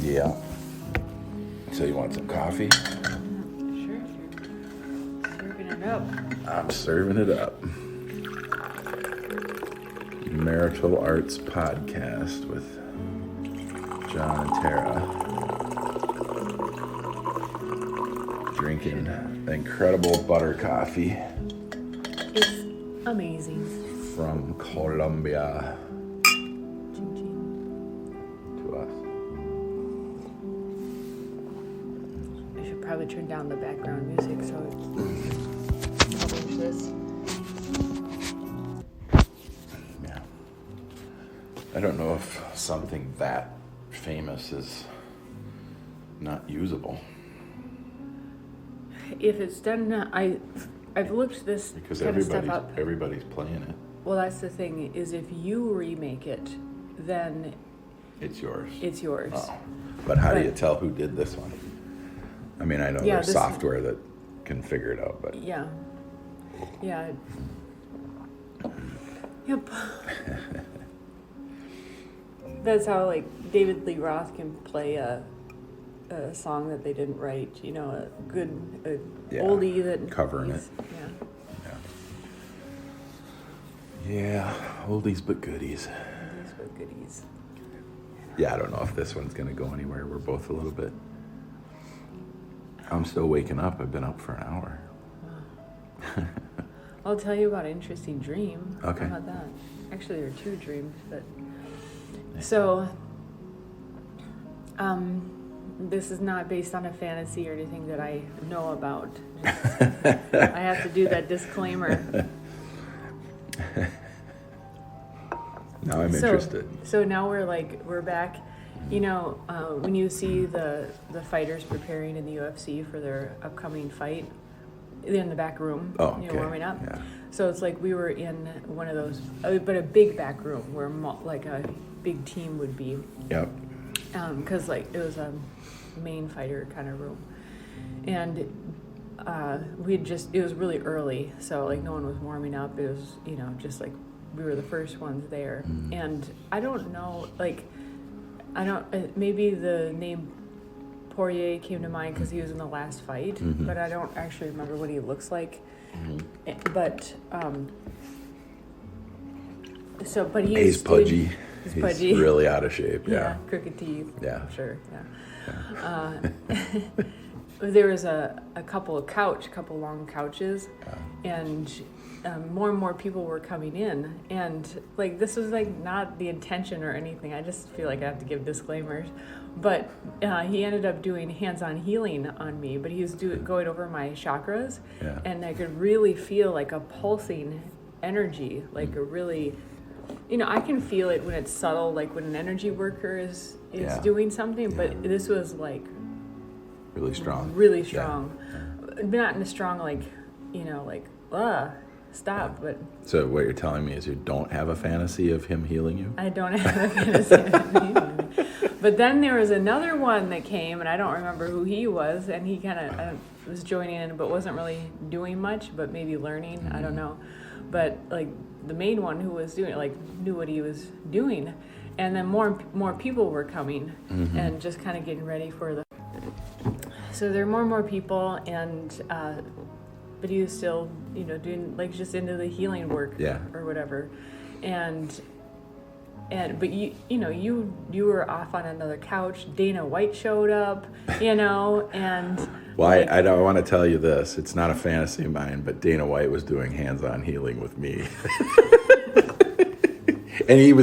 Yeah. So you want some coffee? Sure. Serving it up. I'm serving it up. Marital Arts Podcast with Jon and Tara. Drinking incredible butter coffee. It's amazing. From Colombia Ching ching. to us. I should probably turn down the background music so it publish this. Yeah. I don't know if something that famous is not usable. If it's done, I've looked this Because kind of stuff up. everybody's playing it. Well, that's the thing, is if you remake it, then It's yours. it's yours. Oh. But how do But- you tell who did this one? I mean, I know Yeah, there's this- software that can figure it out, but Yeah. Yeah. Yep. That's how, like, David Lee Roth can play a song that they didn't write, you know, a good Yeah, oldie that... covering it. Yeah. Yeah, oldies but goodies. These were goodies. Yeah, I don't know if this one's gonna go anywhere. We're both a little bit. I'm still waking up. I've been up for an hour. Wow. I'll tell you about an interesting dream. Okay. How about that? Actually, there are two dreams, but... So, this is not based on a fantasy or anything that I know about. I have to do that disclaimer. Now I'm interested. So now we're back. You know, when you see the fighters preparing in the UFC for their upcoming fight, they're in the back room, Oh, you know, okay. warming up. Yeah. So it's like we were in one of those, but a big back room where like a big team would be. Yep. Because like it was a main fighter kind of room, and it was really early, so like no one was warming up. It was, you know, just like we were the first ones there. And I don't know, like maybe the name Poirier came to mind because he was in the last fight, but I don't actually remember what he looks like. But but He's pudgy. He's pudgy. Really out of shape. Yeah. Crooked teeth. Yeah. I'm sure. Yeah. There was a couple long couches, and more and more people were coming in, and like this was like not the intention or anything. I just feel like I have to give disclaimers, but he ended up doing hands-on healing on me. But he was going over my chakras, Yeah. and I could really feel like a pulsing energy, like a really. You know, I can feel it when it's subtle, like when an energy worker is Yeah. doing something, but this was like Really strong. really strong. Not in a strong, like, you know, like, stop, but So what you're telling me is you don't have a fantasy of him healing you? I don't have a fantasy of him. But then there was another one that came, and I don't remember who he was, and he kind of was joining in, but wasn't really doing much, but maybe learning, I don't know. But like the main one who was doing it, like knew what he was doing, and then more people were coming and just kind of getting ready for the. So there are more and more people, and but he was still, you know, doing like just into the healing work, Yeah. or whatever, but you know you were off on another couch. Dana White showed up, you know, and. Well, I don't want to tell you this. It's not a fantasy of mine, but Dana White was doing hands-on healing with me. And he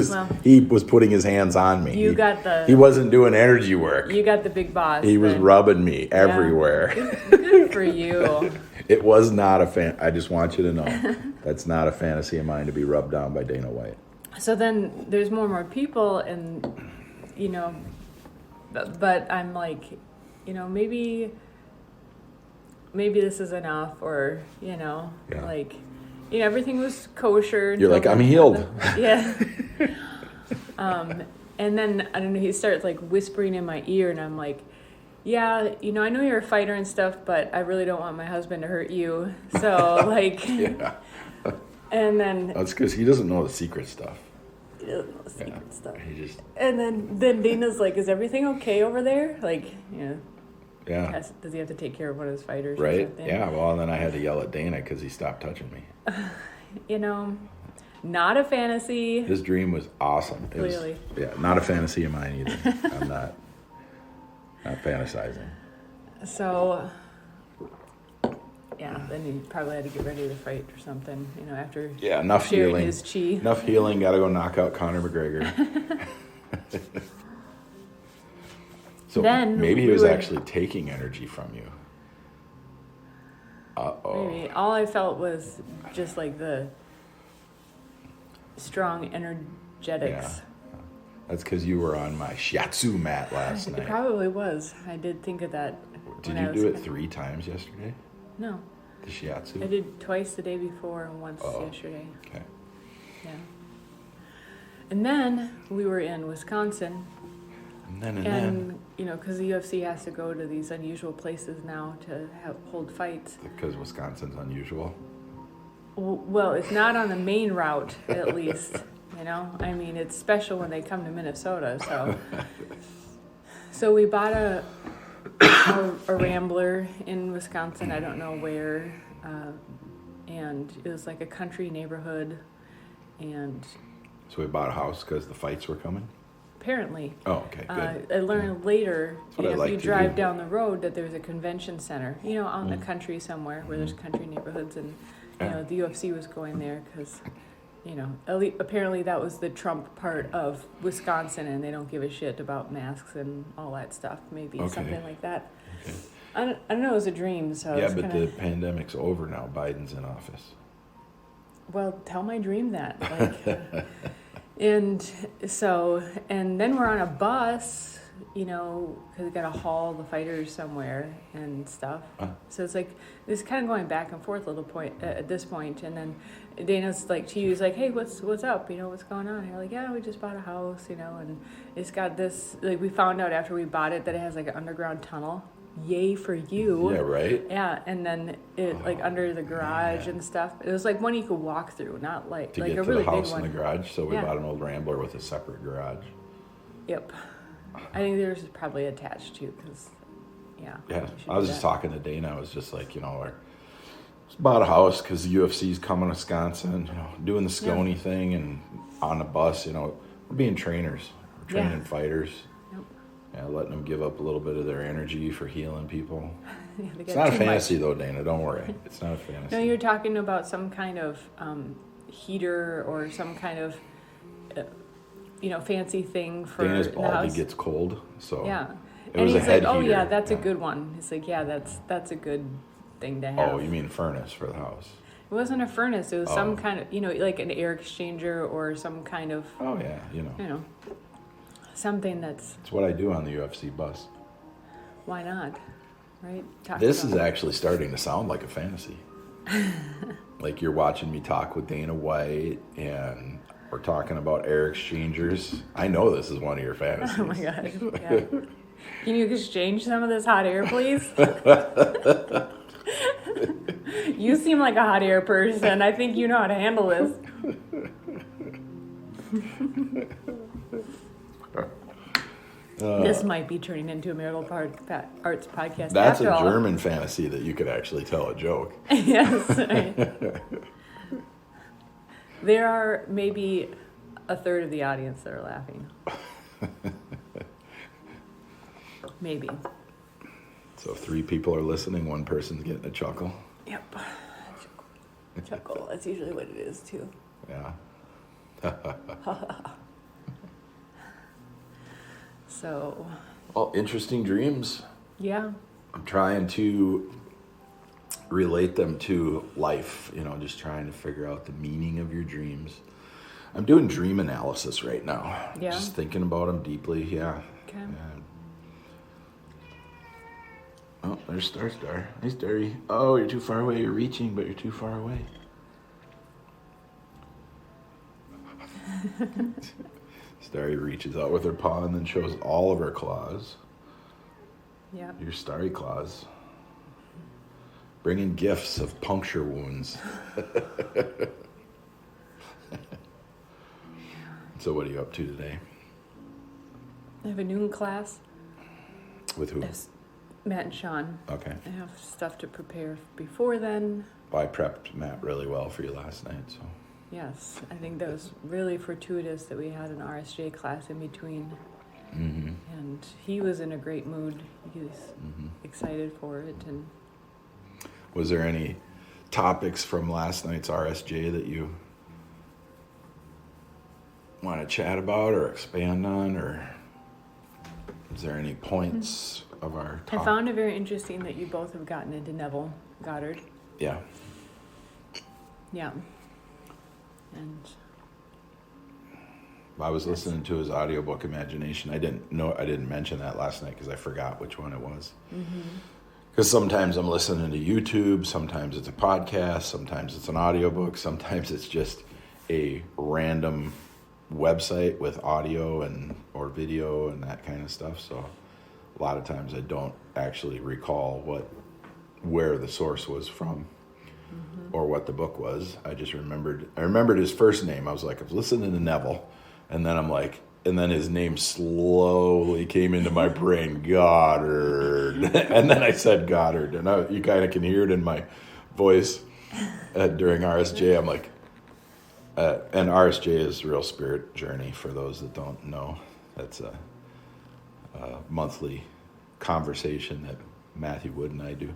was putting his hands on me. He wasn't doing energy work. You got the big boss. He was rubbing me everywhere. Good for you. It was not I just want you to know. That's not a fantasy of mine to be rubbed on by Dana White. So then there's more and more people, and, you know, but I'm like, you know, maybe this is enough, or, you know, like, you know, everything was kosher. You're like, I'm healed. Yeah. And then, I don't know, he starts like whispering in my ear, and I'm like, yeah, you know, I know you're a fighter and stuff, but I really don't want my husband to hurt you. So like, Yeah. and then. That's because he doesn't know the secret stuff. He doesn't know secret stuff. He just, And then Dana's like, "Is everything okay over there?" Like, yeah. does he have to take care of one of his fighters or Right? something? Yeah, well, and then I had to yell at Dana because he stopped touching me. Not a fantasy. His dream was awesome. It was, Clearly. yeah, not a fantasy of mine either. I'm not fantasizing. So, yeah, then he probably had to get ready to fight or something, after Yeah, enough sharing healing. his chi. Enough healing. Got to go knock out Conor McGregor. So Then maybe he we was were- actually taking energy from you. Uh-oh. Maybe. All I felt was just like the strong energetics. Yeah. That's because you were on my shiatsu mat last It night. probably was. I did think of that. Did when I you was do it 3 times yesterday? No. The shiatsu? I did twice the day before and once yesterday. Okay. Yeah. And then we were in Wisconsin. And then. Because the UFC has to go to these unusual places now to hold fights. Because Wisconsin's unusual. Well, it's not on the main route, at least. I mean, it's special when they come to Minnesota. So we bought a Rambler in Wisconsin. I don't know where, and it was like a country neighborhood, and So we bought a house because the fights were coming? apparently. Oh, okay, good. I learned later, what I if like you to drive do. down the road, that there's a convention center, out in the country somewhere where there's country neighborhoods, and the UFC was going there because, apparently that was the Trump part of Wisconsin, and they don't give a shit about masks and all that stuff. Maybe Okay. something like that. Okay. I don't know. It was a dream, so Yeah, it's but kinda, the pandemic's over now. Biden's in office. well, tell my dream that. Like, and then we're on a bus, because we got to haul the fighters somewhere and stuff. So it's like, it's kind of going back and forth a little point at this point. And then Dana's like, she was like, "Hey, what's up? What's going on?" And you're like, "Yeah, we just bought a house, and it's got this, like, we found out after we bought it that it has like an underground tunnel. Yay for you." Yeah, right? Yeah, and then it like under the garage and stuff. It was like one you could walk through, not like To like get a to really the house big one. in the garage, so we Yeah. bought an old Rambler with a separate garage. Yep. I think there's probably attached to because, yeah. Yeah, we should I was do just that. talking to Dana. I was just like, we're just bought a house because the UFC's coming to Wisconsin, doing the Scony thing, and on the bus, we're being trainers. We're training fighters. Yep. Yeah, letting them give up a little bit of their energy for healing people. Yeah, they It's got not a too much. fantasy though, Dana. Don't worry. It's not a fantasy. No, you're talking about some kind of heater or some kind of, fancy thing for Dana's the bald. house. He gets cold, so Yeah. it And was a he's head like, "Oh heater. yeah, that's a good one." He's like, "Yeah, that's a good thing to have." Oh, you mean furnace for the house? It wasn't a furnace. It was Oh. some kind of, like an air exchanger or some kind of, Oh yeah, something that's, it's what I do on the UFC bus. why not, right? Talk This is about- actually starting to sound like a fantasy. Like you're watching me talk with Dana White, and we're talking about air exchangers. I know this is one of your fantasies. Oh my gosh. Yeah. Can you exchange some of this hot air, please? You seem like a hot air person. I think you know how to handle this. This might be turning into a marital arts podcast. That's after a all. German fantasy that you could actually tell a joke. Yes. Right. There are maybe a third of the audience that are laughing. Maybe. So if 3 people are listening, 1 person's getting a chuckle. Yep. Chuckle. That's usually what it is, too. Yeah. So, Well, interesting dreams. yeah. I'm trying to relate them to life, just trying to figure out the meaning of your dreams. I'm doing dream analysis right now. Yeah? Just thinking about them deeply, yeah. Okay. And, oh, there's Star. Hey, Starry. Oh, you're too far away. You're reaching, but you're too far away. Starry reaches out with her paw and then shows all of her claws. Yeah. Your starry claws. Bringing gifts of puncture wounds. So what are you up to today? I have a noon class. With who? It's Matt and Sean. Okay. I have stuff to prepare before then. Well, I prepped Matt really well for you last night, so. Yes, I think that was really fortuitous that we had an RSJ class in between. Mm-hmm. And he was in a great mood. He was excited for it. And Was there any topics from last night's RSJ that you want to chat about or expand on, or is there any points of our talk? I found it very interesting that you both have gotten into Neville Goddard. Yeah. Yeah. And I was listening to his audiobook Imagination. I didn't mention that last night because I forgot which one it was. Because sometimes I'm listening to YouTube, sometimes it's a podcast, sometimes it's an audiobook, sometimes it's just a random website with audio or video and that kind of stuff. So a lot of times I don't actually recall where the source was from or what the book was. I remembered his first name. I was listening to Neville, and then his name slowly came into my brain, Goddard. And then I said Goddard, and you kind of can hear it in my voice during RSJ. I'm like, and RSJ is Real Spirit Journey, for those that don't know. That's a monthly conversation that Matthew Wood and I do.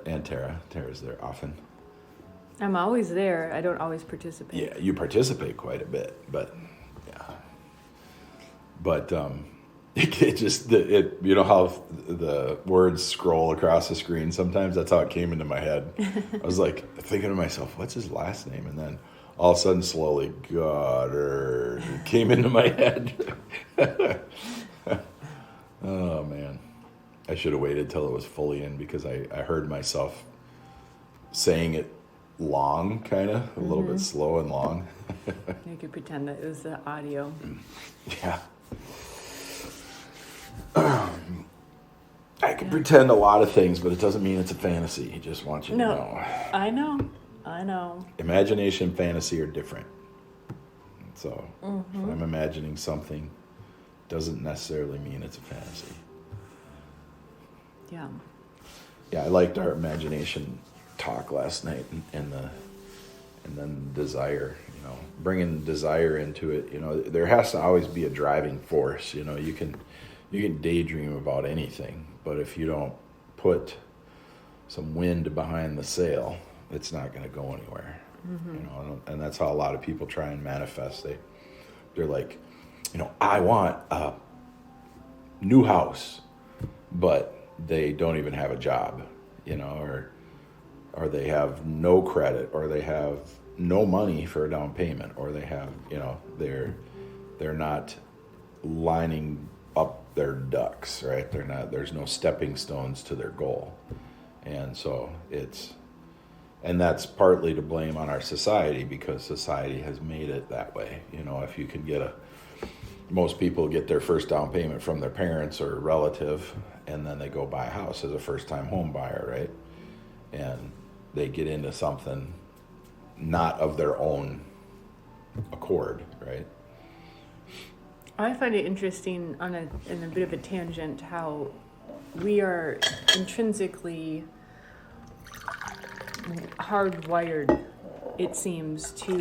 And Tara's there often. I'm always there. I don't always participate. Yeah, you participate quite a bit, but yeah. But it just you know how the words scroll across the screen sometimes? That's how it came into my head. I was thinking to myself, what's his last name? And then all of a sudden, slowly, Goddard came into my head. Oh, man. I should have waited till it was fully in, because I heard myself saying it long, kind of, a little bit slow and long. You could pretend that it was the audio. Yeah. I can pretend a lot of things, but it doesn't mean it's a fantasy. I just want you to know. I know. Imagination and fantasy are different. So if I'm imagining something, doesn't necessarily mean it's a fantasy. Yeah. Yeah, I liked our imagination talk last night, and then desire, bringing desire into it. There has to always be a driving force. You can daydream about anything, but if you don't put some wind behind the sail, it's not going to go anywhere. And that's how a lot of people try and manifest. They're like, I want a new house, but they don't even have a job, or they have no credit, or they have no money for a down payment, or they have, they're not lining up their ducks, right? There's no stepping stones to their goal. And so and that's partly to blame on our society, because society has made it that way. If you can most people get their first down payment from their parents or a relative, and then they go buy a house as a first-time home buyer, right? And they get into something not of their own accord, right? I find it interesting in a bit of a tangent how we are intrinsically hardwired, it seems, to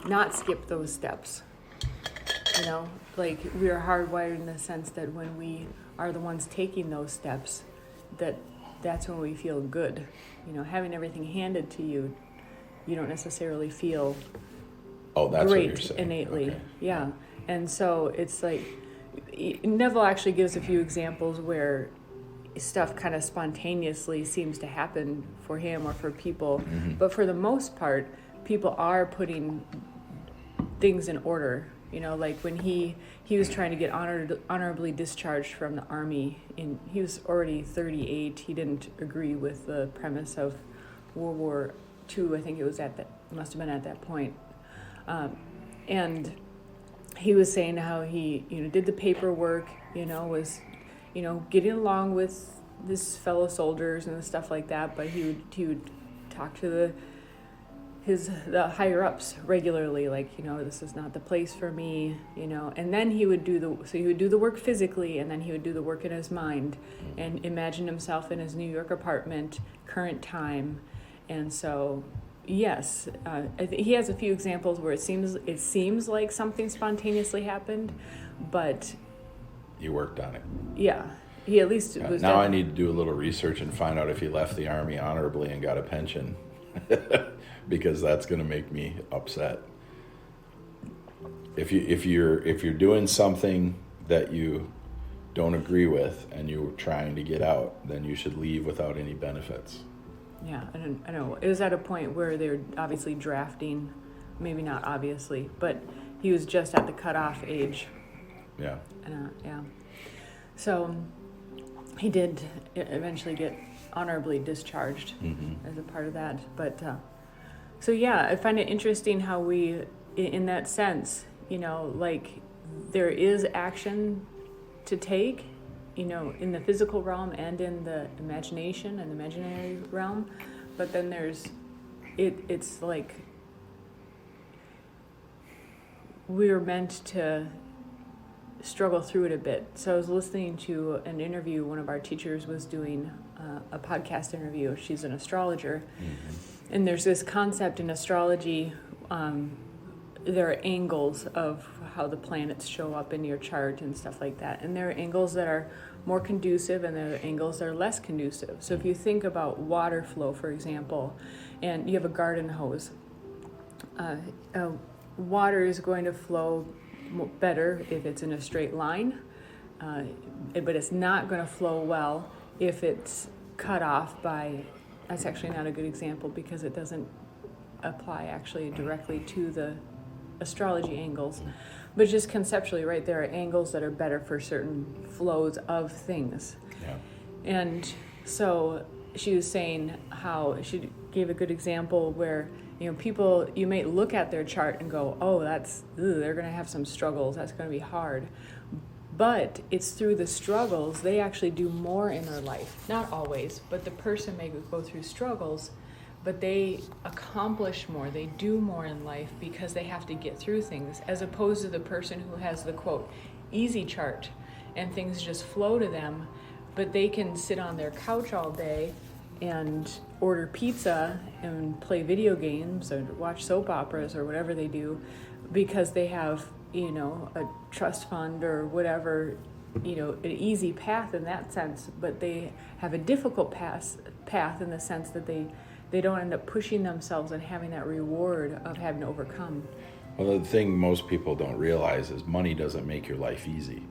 not skip those steps. We are hardwired in the sense that when we are the ones taking those steps, that's when we feel good. Having everything handed to you, you don't necessarily feel that's great what you're saying. innately. Okay. Yeah. And so it's Neville actually gives a few examples where stuff kind of spontaneously seems to happen for him or for people. But for the most part, people are putting things in order. When he was trying to get honorably discharged from the army, he was already 38. He didn't agree with the premise of World War II. I think it must have been at that point. And he was saying how he, did the paperwork, was, getting along with his fellow soldiers and stuff like that. But he would talk to the higher ups regularly, like, this is not the place for me, and then he would do the work physically, and then he would do the work in his mind and imagine himself in his New York apartment, current time. And so, yes, he has a few examples where it seems like something spontaneously happened, but You worked on it. yeah, he at least was. Now I need to do a little research and find out if he left the Army honorably and got a pension, because that's going to make me upset. If you're doing something that you don't agree with and you're trying to get out, then you should leave without any benefits. Yeah, I know. It was at a point where they're obviously drafting, maybe not obviously, but he was just at the cutoff age. Yeah. Yeah. So he did eventually get honorably discharged as a part of that. But so yeah, I find it interesting how we, in that sense, like there is action to take, in the physical realm and in the imagination and imaginary realm, but then it's like we're meant to struggle through it a bit. So I was listening to an interview one of our teachers was doing, a podcast interview. She's an astrologer, and there's this concept in astrology. There are angles of how the planets show up in your chart and stuff like that. And there are angles that are more conducive and there are angles that are less conducive. So if you think about water flow, for example, and you have a garden hose, water is going to flow better if it's in a straight line, but it's not going to flow well if it's cut off by, that's actually not a good example because it doesn't apply actually directly to the astrology angles, but just conceptually, right, there are angles that are better for certain flows of things. Yeah. And so she was saying how she gave a good example where people, you may look at their chart and go, oh, they're going to have some struggles, that's going to be hard, but it's through the struggles they actually do more in their life. Not always, but the person may go through struggles, but they accomplish more, they do more in life because they have to get through things, as opposed to the person who has the, quote, easy chart and things just flow to them, but they can sit on their couch all day and order pizza and play video games or watch soap operas or whatever they do because they have, a trust fund or whatever, an easy path in that sense, but they have a difficult path in the sense that they don't end up pushing themselves and having that reward of having to overcome. Well, the thing most people don't realize is money doesn't make your life easy.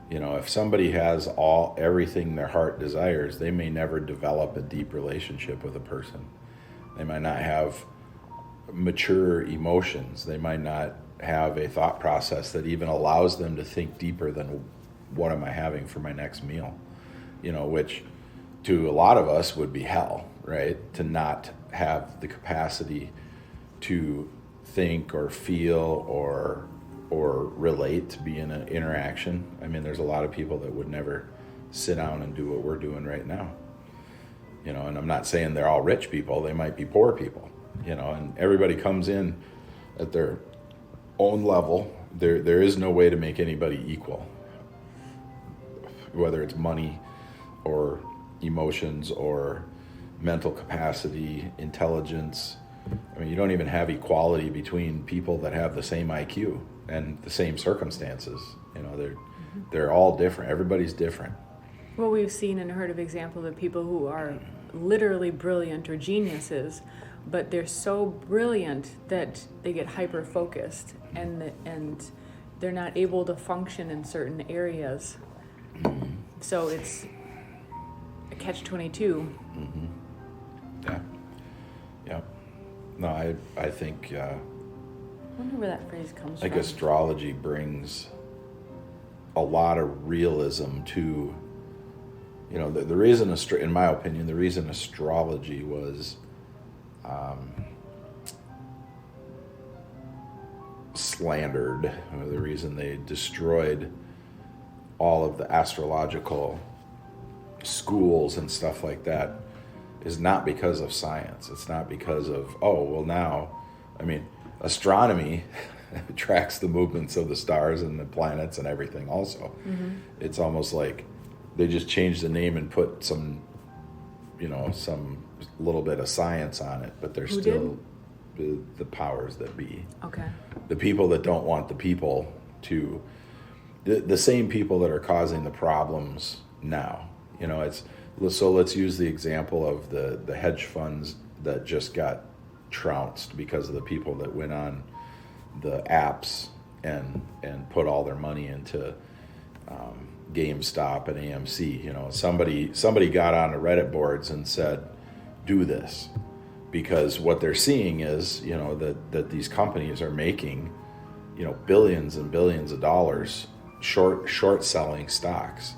If somebody has everything their heart desires, they may never develop a deep relationship with a person. They might not have mature emotions. They might not have a thought process that even allows them to think deeper than what am I having for my next meal, which to a lot of us would be hell, right? To not have the capacity to think or feel or relate, to be in an interaction. I mean, there's a lot of people that would never sit down and do what we're doing right now. And I'm not saying they're all rich people, they might be poor people, and everybody comes in at their own level. There is no way to make anybody equal, whether it's money or emotions or mental capacity, intelligence. I mean, you don't even have equality between people that have the same IQ and the same circumstances. They're all different. Everybody's different. Well, we've seen and heard of examples of people who are literally brilliant or geniuses, but they're so brilliant that they get hyper-focused and they're not able to function in certain areas. So it's a catch-22. Yeah. No, I think... I wonder where that phrase comes from. From. Astrology brings a lot of realism to... the reason, in my opinion, the reason astrology was slandered, the reason they destroyed all of the astrological schools and stuff like that, is not because of science. It's not because of, now I mean, astronomy tracks the movements of the stars and the planets and everything also. It's almost like they just changed the name and put some little bit of science on it, but they're Who still the powers that be. Okay. The people that don't want the people to, the same people that are causing the problems now. So let's use the example of the hedge funds that just got trounced because of the people that went on the apps and put all their money into GameStop and AMC. Somebody got on the Reddit boards and said, do this, because what they're seeing is that these companies are making billions and billions of dollars short selling stocks,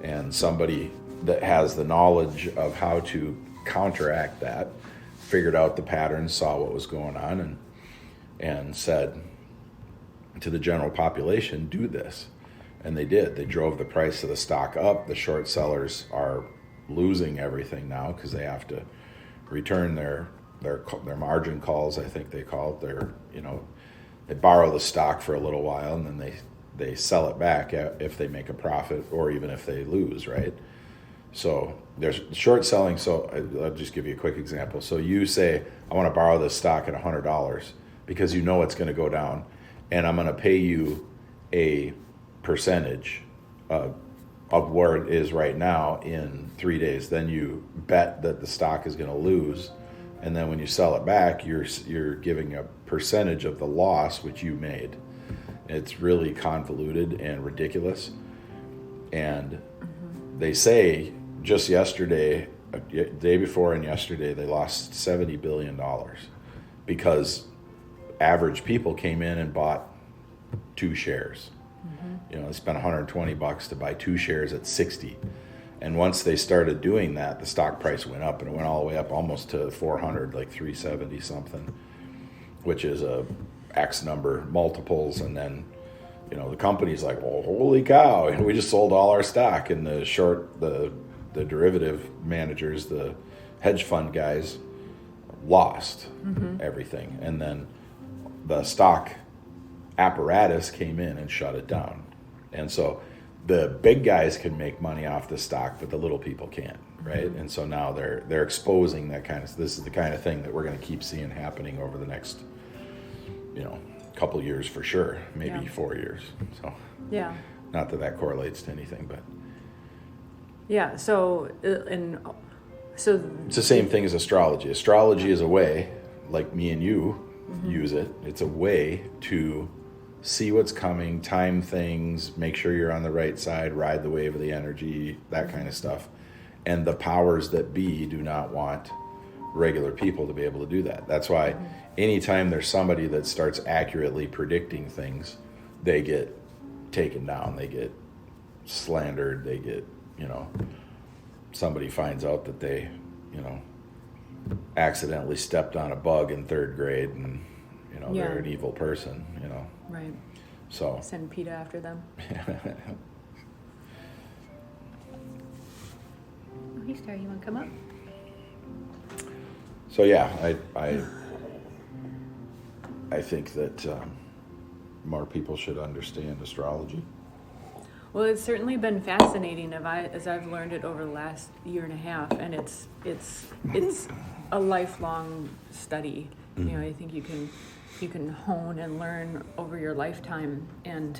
and somebody that has the knowledge of how to counteract that figured out the patterns, saw what was going on, and said to the general population, do this. And they did. They drove the price of the stock up. The short sellers are losing everything now because they have to return their margin calls, I think they call it. They borrow the stock for a little while, and then they sell it back if they make a profit or even if they lose, right? So there's short selling. So I'll just give you a quick example. So you say, I want to borrow this stock at $100 because you know it's going to go down, and I'm going to pay you a percentage of where it is right now in 3 days. Then you bet that the stock is going to lose, and then when you sell it back, you're giving a percentage of the loss which you made. It's really convoluted and ridiculous. And they say just yesterday, day before and yesterday, they lost $70 billion because average people came in and bought 2 shares. They spent $120 to buy 2 shares at 60. And once they started doing that, the stock price went up, and it went all the way up almost to 400, like 370 something, which is a X number multiples. And then, the company's like, well, holy cow, and we just sold all our stock. And the derivative managers, the hedge fund guys, lost everything. And then the stock apparatus came in and shut it down. And so the big guys can make money off the stock, but the little people can't, right? And so now they're exposing that this is the kind of thing that we're going to keep seeing happening over the next, couple years for sure, maybe 4 years. So Yeah. not that correlates to anything, but Yeah. So it's the same thing as astrology. Astrology is a way, like me and you use it. It's a way to see what's coming, time things, make sure you're on the right side, ride the wave of the energy, that kind of stuff. And the powers that be do not want regular people to be able to do that. That's why anytime there's somebody that starts accurately predicting things, they get taken down, they get slandered, they get, somebody finds out that they, accidentally stepped on a bug in 3rd grade and, they're an evil person, Right. So Send PETA after them. Oh, hey, Star, you want to come up? So yeah, I think that more people should understand astrology. Well, it's certainly been fascinating as I've learned it over the last year and a half, and it's a lifelong study. I think you can hone and learn over your lifetime, and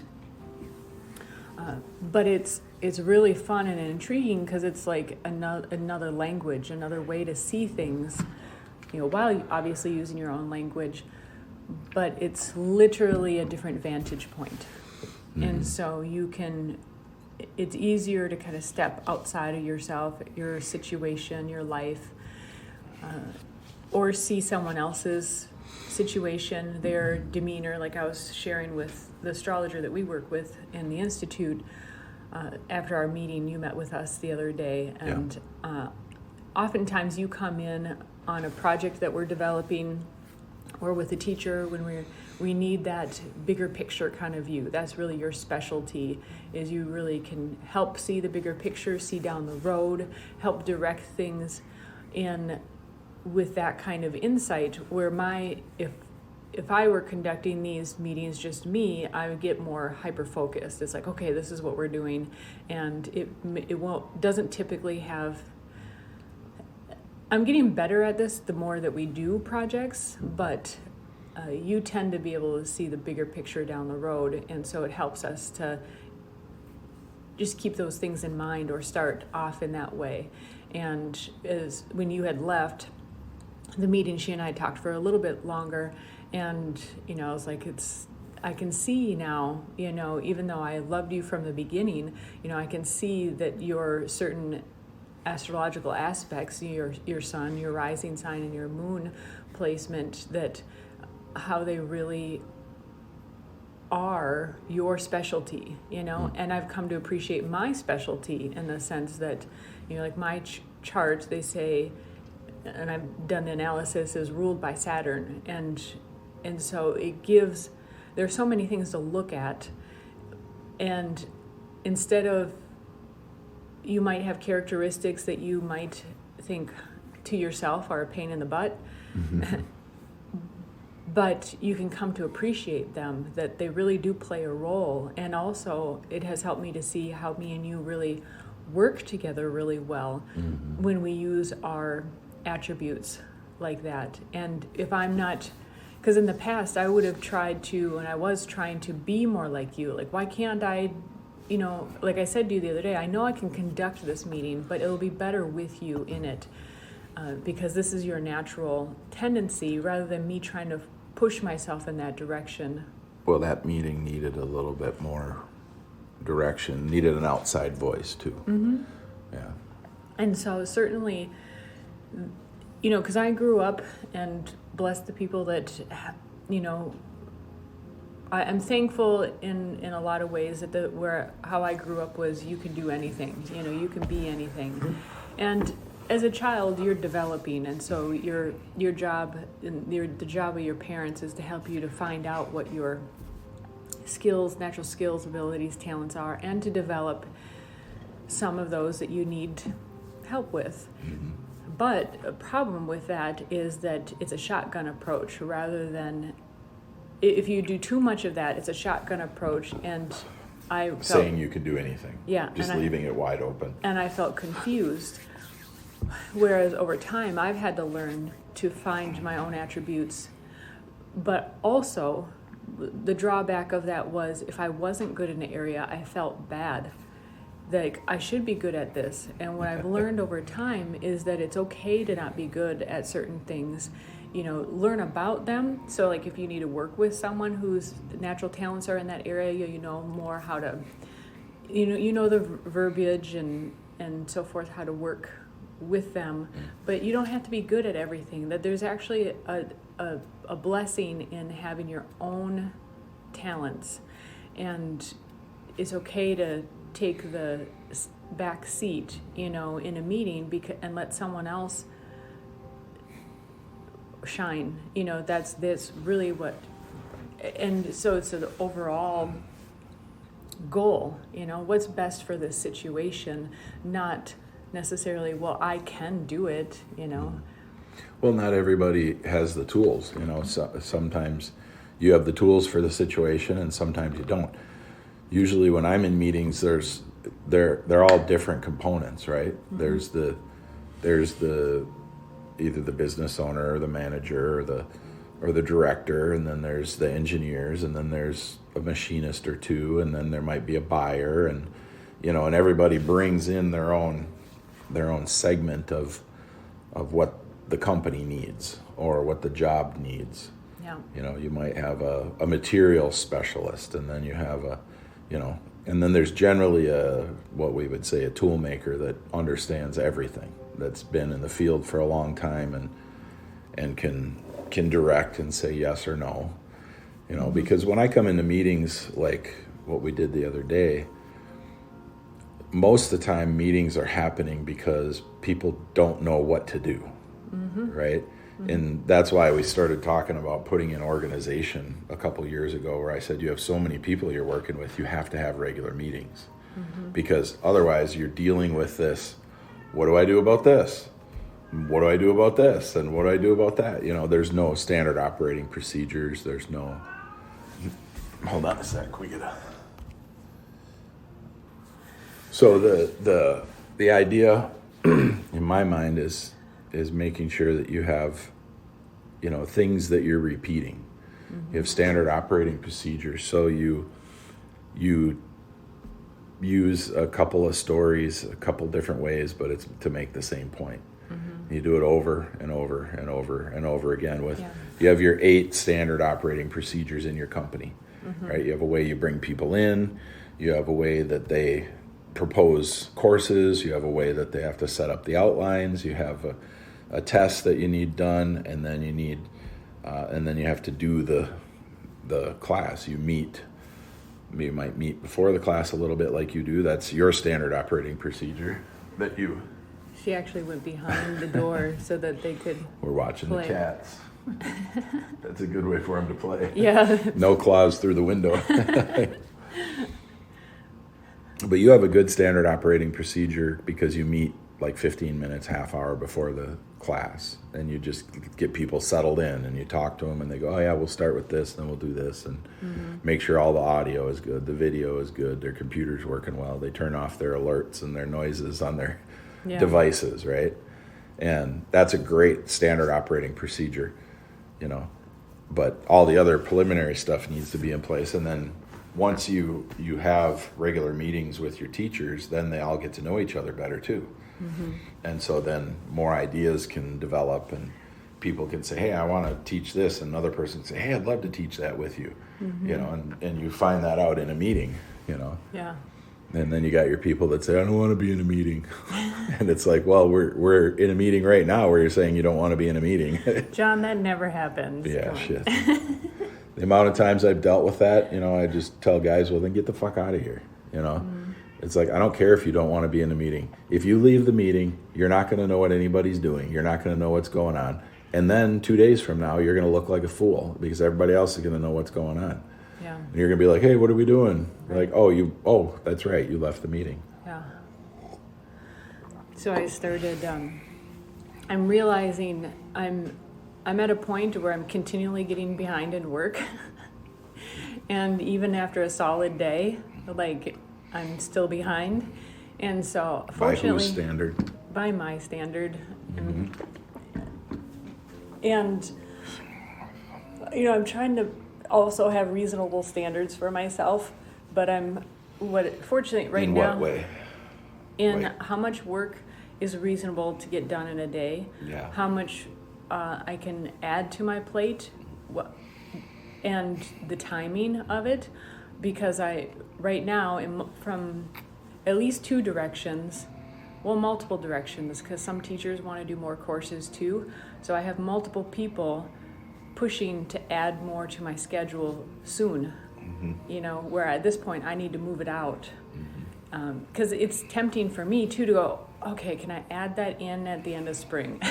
but it's really fun and intriguing because it's like another language, another way to see things. While obviously using your own language, but it's literally a different vantage point. And so it's easier to kind of step outside of yourself, your situation, your life, or see someone else's situation, their demeanor. Like I was sharing with the astrologer that we work with in the Institute, after our meeting, you met with us the other day, and oftentimes you come in on a project that we're developing or with a teacher when we need that bigger picture kind of view. That's really your specialty, is you really can help see the bigger picture, see down the road, help direct things in with that kind of insight, where if I were conducting these meetings just me, I would get more hyper focused. It's like, okay, this is what we're doing, and doesn't typically have. I'm getting better at this the more that we do projects, but you tend to be able to see the bigger picture down the road, and so it helps us to just keep those things in mind or start off in that way. And as when you had left the meeting, she and I talked for a little bit longer, and I was like, I can see now, even though I loved you from the beginning, I can see that your certain astrological aspects, your sun, your rising sign, and your moon placement, that how they really are your specialty, and I've come to appreciate my specialty in the sense that, like my chart, they say, and I've done the analysis, is ruled by Saturn, and so there's so many things to look at, and instead of, you might have characteristics that you might think to yourself are a pain in the butt, but you can come to appreciate them, that they really do play a role. And also it has helped me to see how me and you really work together really well when we use our attributes like that. And if I'm not, because in the past I would have tried to, and I was trying to be more like you, like, why can't I, like I said to you the other day, I know I can conduct this meeting, but it'll be better with you in it, because this is your natural tendency, rather than me trying to push myself in that direction. Well, that meeting needed a little bit more direction, needed an outside voice too. Yeah. And so certainly, because I grew up, and bless the people that, I'm thankful in a lot of ways that how I grew up was, you can do anything, you can be anything. And as a child, you're developing, and so your job, the job of your parents, is to help you to find out what your skills, natural skills, abilities, talents are, and to develop some of those that you need help with. But a problem with that is that it's a shotgun approach, rather than, if you do too much of that, it's a shotgun approach, and I felt, saying you can do anything. Yeah. Just leaving it wide open. And I felt confused. Whereas over time, I've had to learn to find my own attributes. But also, the drawback of that was, if I wasn't good in an area, I felt bad. Like, I should be good at this. And what I've learned over time is that it's okay to not be good at certain things. Learn about them. So, like, if you need to work with someone whose natural talents are in that area, you know more how to, the verbiage and so forth, how to work with them. But you don't have to be good at everything. That there's actually a blessing in having your own talents, and it's okay to take the back seat, in a meeting, and let someone else shine. That's really what, and so it's an overall goal, what's best for this situation, not necessarily, well, I can do it, Well, not everybody has the tools, sometimes you have the tools for the situation and sometimes you don't. Usually when I'm in meetings, they're all different components, right? There's the either the business owner or the manager or the director, and then there's the engineers, and then there's a machinist or two, and then there might be a buyer, and and everybody brings in their own segment of what the company needs or what the job needs. Yeah. You might have a material specialist, and then you have and then there's generally what we would say a tool maker that understands everything, that's been in the field for a long time and can direct and say yes or no. Because when I come into meetings like what we did the other day, most of the time meetings are happening because people don't know what to do, right? And that's why we started talking about putting in organization a couple years ago, where I said, you have so many people you're working with, you have to have regular meetings, because otherwise you're dealing with this, what do I do about this? what do I do about this? And what do I do about that? You know, there's no standard operating procedures. There's no, hold on a sec, we get a, so the idea in my mind is making sure that you have, you know, things that you're repeating. You have standard operating procedures. So you use a couple of stories, a couple different ways, but it's to make the same point. You do it over and over and over and over again with, you have your 8 standard operating procedures in your company, right? You have a way you bring people in, you have a way that they propose courses, you have a way that they have to set up the outlines, you have a test that you need done, and then you need, and then you have to do the class. You might meet before the class a little bit like you do. That's your standard operating procedure that you... She actually went behind the door so that they could We're watching play. The cats. That's a good way for them to play. Yeah. No claws through the window. But you have a good standard operating procedure because you meet like 15 minutes, half hour before the class, and you just get people settled in and you talk to them and they go, oh yeah, we'll start with this, then we'll do this, and make sure all the audio is good, the video is good, their computer's working well, they turn off their alerts and their noises on their devices, right? And that's a great standard operating procedure, you know, but all the other preliminary stuff needs to be in place. And then once you have regular meetings with your teachers, then they all get to know each other better too. And so then more ideas can develop and people can say, hey, I want to teach this, and another person can say, hey, I'd love to teach that with you, you know, and you find that out in a meeting, you know. Yeah. And then you got your people that say, I don't want to be in a meeting. And it's like, well, we're in a meeting right now where you're saying you don't want to be in a meeting. John, that never happens. Yeah, shit. The amount of times I've dealt with that, you know, I just tell guys, well, then get the fuck out of here, you know. It's like, I don't care if you don't want to be in a meeting. If you leave the meeting, you're not going to know what anybody's doing. You're not going to know what's going on. And then 2 days from now, you're going to look like a fool because everybody else is going to know what's going on. Yeah. And you're going to be like, hey, what are we doing? Right. Like, oh, that's right. You left the meeting. Yeah. So I started, I'm realizing I'm at a point where I'm continually getting behind in work. And even after a solid day, like, I'm still behind. And so fortunately, by whose standard? By my standard. And you know, I'm trying to also have reasonable standards for myself, but fortunately right now, in what way? In how much work is reasonable to get done in a day, how much I can add to my plate, and the timing of it, because right now, from at least 2 directions, well, multiple directions, because some teachers want to do more courses too. So I have multiple people pushing to add more to my schedule soon, you know, where at this point I need to move it out. Because it's tempting for me too to go, okay, can I add that in at the end of spring?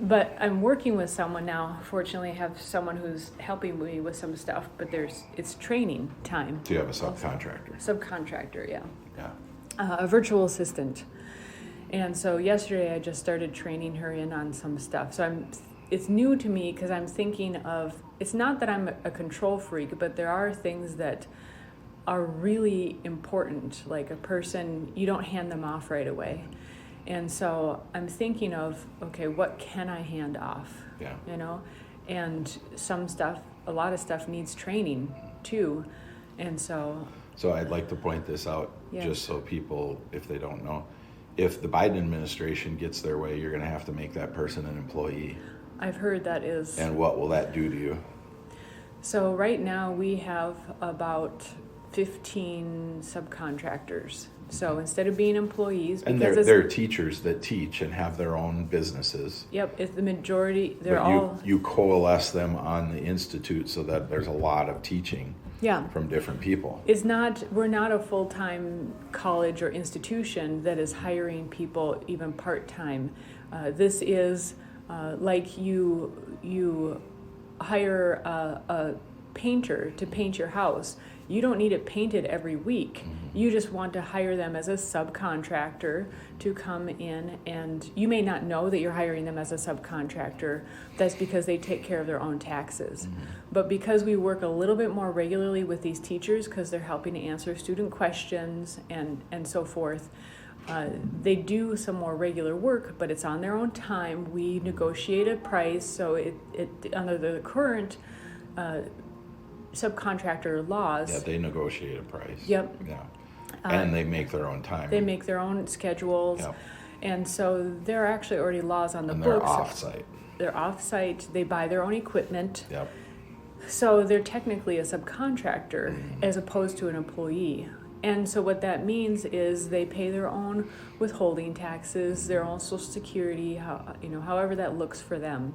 But I'm working with someone now. Fortunately, I have someone who's helping me with some stuff, but it's training time. So you have a subcontractor. Subcontractor, yeah. Yeah. A virtual assistant. And so yesterday I just started training her in on some stuff. So it's new to me because I'm thinking of, it's not that I'm a control freak, but there are things that are really important. Like a person, you don't hand them off right away. And so I'm thinking of, okay, what can I hand off? Yeah. You know? And a lot of stuff needs training too. And so I'd like to point this out, just so people, if they don't know, if the Biden administration gets their way, you're going to have to make that person an employee. I've heard that is. And what will that do to you? So right now we have about 15 subcontractors. So instead of being employees, and they're teachers that teach and have their own businesses. Yep, it's the majority. You coalesce them on the institute so that there's a lot of teaching. From different people. We're not a full-time college or institution that is hiring people even part-time. This is like you hire a painter to paint your house. You don't need it painted every week. You just want to hire them as a subcontractor to come in, and you may not know that you're hiring them as a subcontractor. That's because they take care of their own taxes. But because we work a little bit more regularly with these teachers, because they're helping to answer student questions and so forth, they do some more regular work, but it's on their own time. We negotiate a price, so it under the current subcontractor laws. Yeah, they negotiate a price. Yep. Yeah. And they make their own time. They make their own schedules. Yep. And so there are actually already laws on the And books. they're off-site. They're off-site. They buy their own equipment. Yep. So they're technically a subcontractor as opposed to an employee. And so what that means is they pay their own withholding taxes, their own Social Security, however that looks for them.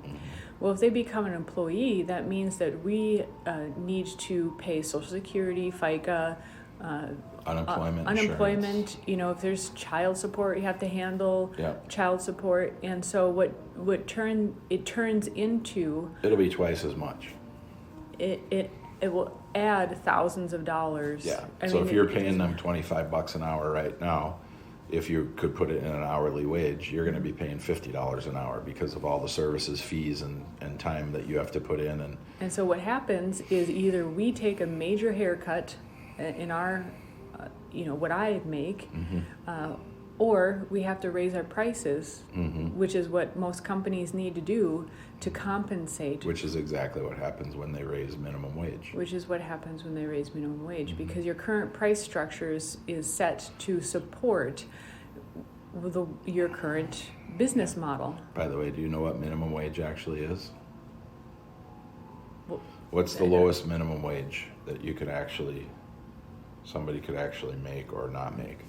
Well, if they become an employee, that means that we need to pay Social Security, FICA, unemployment. If there's child support, you have to handle child support. And so what turns into, it'll be twice as much. It will add thousands of dollars. Yeah. So if you're paying them $25 an hour right now, if you could put it in an hourly wage, you're going to be paying $50 an hour because of all the services, fees, and time that you have to put in. And so what happens is either we take a major haircut in our, what I make, or we have to raise our prices, which is what most companies need to do to compensate. Which is exactly what happens when they raise minimum wage. Because your current price structures is set to support your current business model. By the way, do you know what minimum wage actually is? Well, what's the lowest minimum wage that somebody could actually make or not make?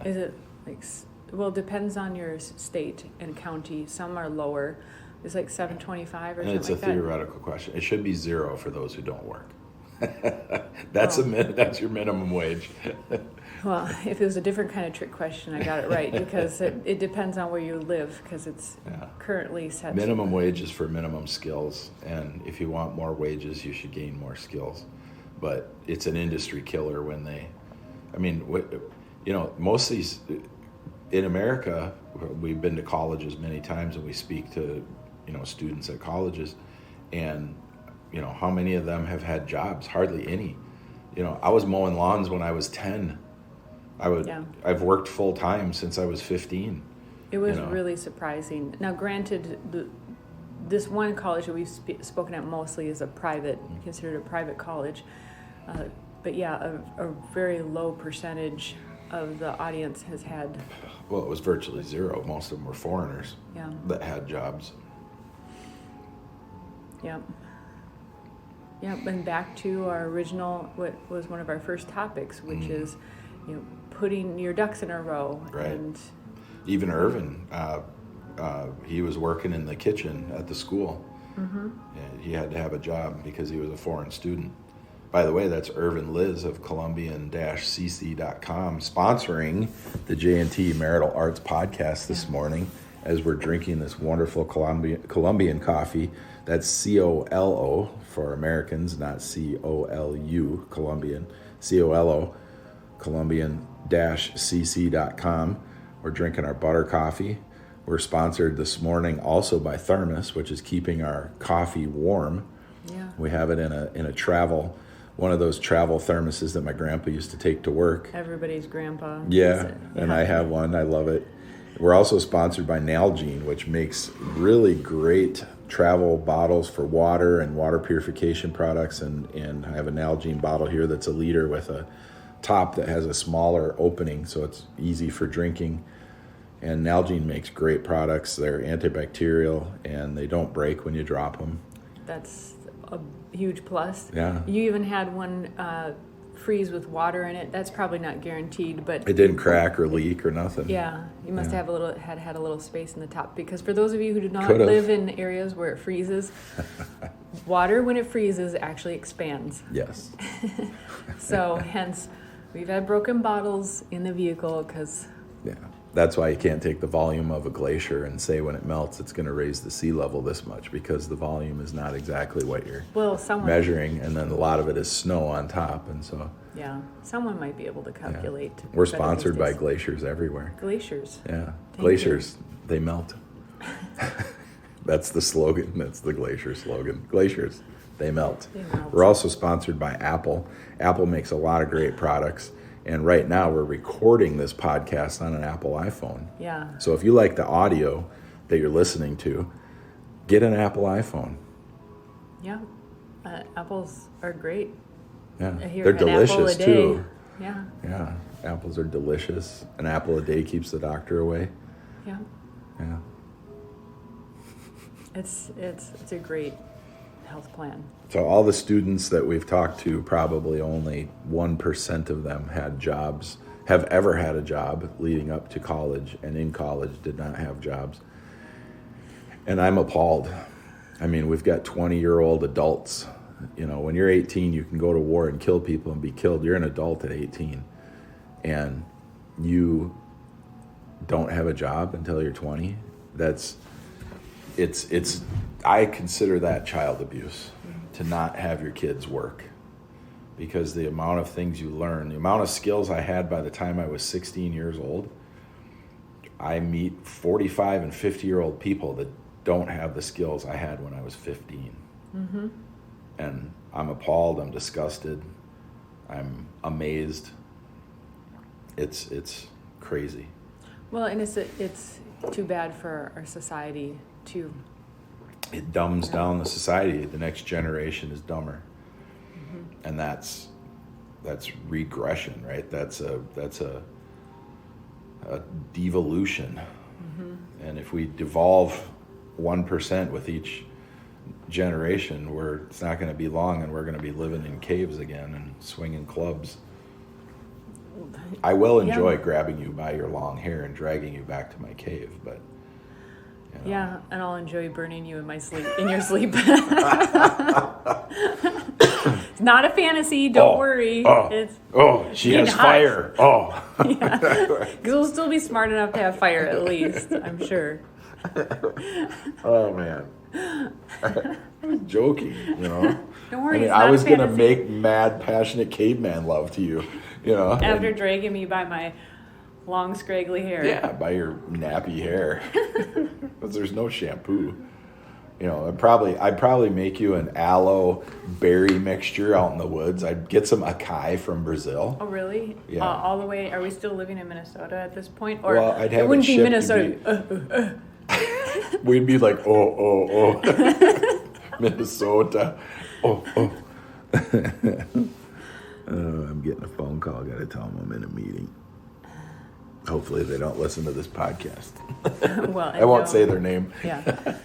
Is it it depends on your state and county. Some are lower. It's like $7.25 or something like that. And it's a theoretical question. It should be $0 for those who don't work. That's your minimum wage. Well, if it was a different kind of trick question, I got it right, because it depends on where you live, because it's currently set. Minimum wage is for minimum skills, and if you want more wages, you should gain more skills. But it's an industry killer when most of these, in America, we've been to colleges many times, and we speak to, students at colleges, and, how many of them have had jobs? Hardly any. I was mowing lawns when I was 10. I've worked full time since I was 15. It was really surprising. Now, granted, this one college that we've spoken at mostly is considered a private college. But a very low percentage of the audience has had. Well, it was virtually zero. Most of them were foreigners that had jobs. Yep. And back to our original, what was one of our first topics, which is, putting your ducks in a row. Right. And even Irvin, he was working in the kitchen at the school. And he had to have a job because he was a foreign student. By the way, that's Irvin Liz of Colombian-cc.com sponsoring the J&T Marital Arts podcast this morning as we're drinking this wonderful Colombian coffee. That's COLO for Americans, not COLU, Colombian. COLO, Colombian-cc.com. We're drinking our butter coffee. We're sponsored this morning also by Thermos, which is keeping our coffee warm. Yeah. We have it in a one of those travel thermoses that my grandpa used to take to work. Everybody's grandpa. Yeah, and I have one. I love it. We're also sponsored by Nalgene, which makes really great travel bottles for water and water purification products. And I have a Nalgene bottle here that's a liter with a top that has a smaller opening, so it's easy for drinking. And Nalgene makes great products. They're antibacterial, and they don't break when you drop them. That's a huge plus. Yeah. You even had one freeze with water in it. That's probably not guaranteed, but it didn't crack or leak or nothing. Yeah, you must have had a little space in the top, because for those of you who do not live in areas where it freezes, water when it freezes actually expands. Yes. So hence, we've had broken bottles in the vehicle because That's why you can't take the volume of a glacier and say when it melts it's going to raise the sea level this much, because the volume is not exactly what you're measuring, and then a lot of it is snow on top, and so yeah, someone might be able to calculate. yeah. We're sponsored by glaciers everywhere. Glaciers. Yeah, Thank glaciers, they melt. That's the slogan. That's the glacier slogan. Glaciers, they melt. We're also sponsored by Apple. Apple makes a lot of great products. And right now we're recording this podcast on an Apple iPhone. Yeah. So if you like the audio that you're listening to, get an Apple iPhone. Yeah. Apples are great. Yeah. Here, They're delicious too. Yeah. Yeah. Apples are delicious. An apple a day keeps the doctor away. Yeah. Yeah. It's a great health plan. So all the students that we've talked to, probably only 1% of them had jobs, have ever had a job leading up to college, and in college did not have jobs. And I'm appalled. I mean, we've got 20-year-old adults. You know, when you're 18, you can go to war and kill people and be killed. You're an adult at 18. And you don't have a job until you're 20. I consider that child abuse, to not have your kids work, because the amount of things you learn, the amount of skills I had by the time I was 16 years old, I meet 45 and 50-year-old people that don't have the skills I had when I was 15. Mm-hmm. And I'm appalled, I'm disgusted, I'm amazed. It's crazy. Well, and it's too bad for our society too. It dumbs down the society. The next generation is dumber. Mm-hmm. And that's regression, right? That's a devolution. Mm-hmm. And if we devolve 1% with each generation, it's not going to be long, and we're going to be living in caves again and swinging clubs. I will enjoy grabbing you by your long hair and dragging you back to my cave, but you know. Yeah, and I'll enjoy burning you in your sleep. It's not a fantasy, don't worry. She has fire. Oh. Yeah. You'll still be smart enough to have fire at least, I'm sure. Oh man. I was joking, you know. Don't worry, I was gonna make mad, passionate caveman love to you, you know. After dragging me by my long, scraggly hair. Yeah, by your nappy hair. Because there's no shampoo. You know, I'd probably make you an aloe berry mixture out in the woods. I'd get some acai from Brazil. Oh, really? Yeah. All the way. Are we still living in Minnesota at this point? Or well, I'd have it wouldn't it be Minnesota. We'd be like, oh. Minnesota. Oh. I'm getting a phone call. Got to tell them I'm in a meeting. Hopefully they don't listen to this podcast. Well, I won't say their name. Yeah.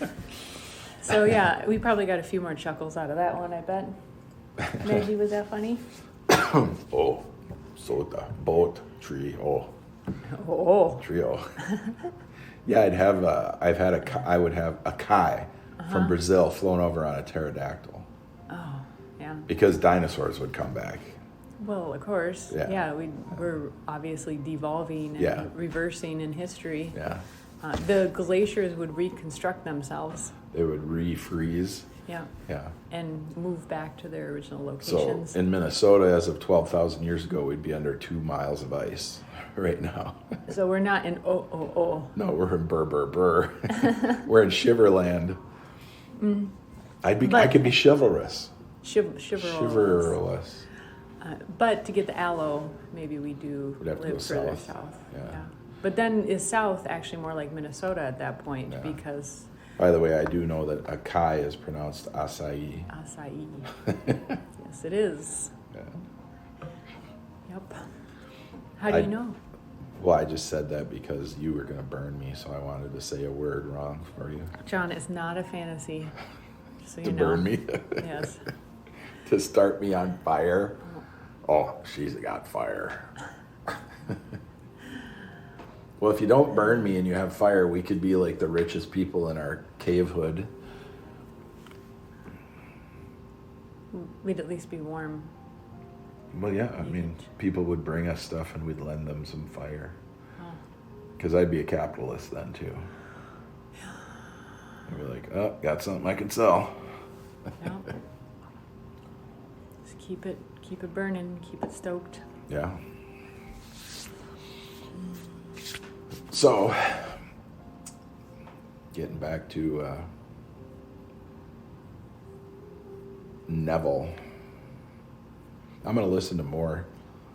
So yeah, we probably got a few more chuckles out of that one, I bet. Maggie, was that funny? Oh, soda, boat, tree, Oh. trio. Yeah, I would have acai from Brazil flown over on a pterodactyl. Oh, yeah. Because dinosaurs would come back. Well, of course. Yeah. We're obviously devolving and reversing in history. Yeah. The glaciers would reconstruct themselves. They would refreeze. Yeah. Yeah. And move back to their original locations. So in Minnesota, as of 12,000 years ago, we'd be under 2 miles of ice right now. So we're not in oh. No, we're in burr. We're in Shiverland. Mm. I could be chivalrous. Chivalrous. But to get the aloe, maybe we do We'd have to live go further south. Yeah. But then is south actually more like Minnesota at that point? Yeah. Because... By the way, I do know that acai is pronounced acai. Acai. Yes, it is. Yeah. Yep. How do you know? Well, I just said that because you were going to burn me, so I wanted to say a word wrong for you. John, it's not a fantasy. So you To know. burn me? Yes. To start me on fire? Oh, she's got fire. Well, if you don't burn me and you have fire, we could be like the richest people in our cave hood. We'd at least be warm. Well, yeah, I mean, people would bring us stuff and we'd lend them some fire. Oh. Because I'd be a capitalist then too. I'd be like, oh, got something I can sell. Yep. Just keep it burning, keep it stoked. Yeah. So, getting back to Neville. I'm going to listen to more.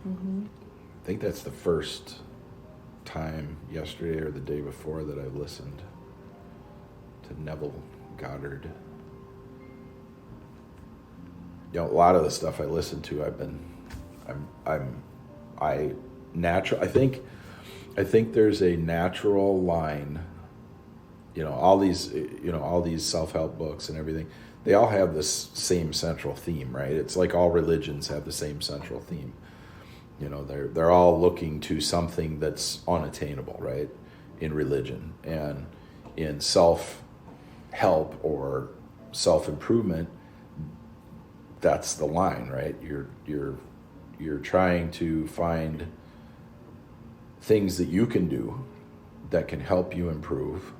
Mm-hmm. I think that's the first time yesterday or the day before that I've listened to Neville Goddard. You know, a lot of the stuff I listen to, I think there's a natural line. You know, all these self-help books and everything, they all have this same central theme, right? It's like all religions have the same central theme. You know, they're all looking to something that's unattainable, right? In religion and in self-help or self-improvement, that's the line, right? You're trying to find things that you can do that can help you improve.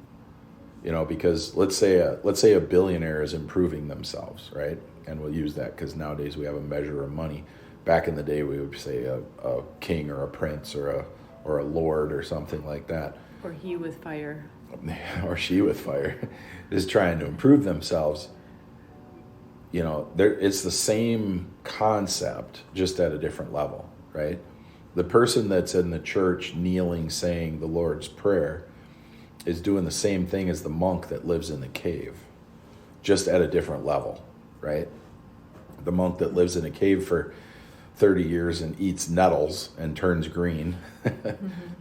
You know, because let's say a billionaire is improving themselves, right? And we'll use that because nowadays we have a measure of money. Back in the day, we would say a king or a prince or a lord or something like that. Or he with fire. Or she with fire is trying to improve themselves. You know, it's the same concept, just at a different level, right? The person that's in the church kneeling, saying the Lord's Prayer, is doing the same thing as the monk that lives in the cave, just at a different level, right? The monk that lives in a cave for 30 years and eats nettles and turns green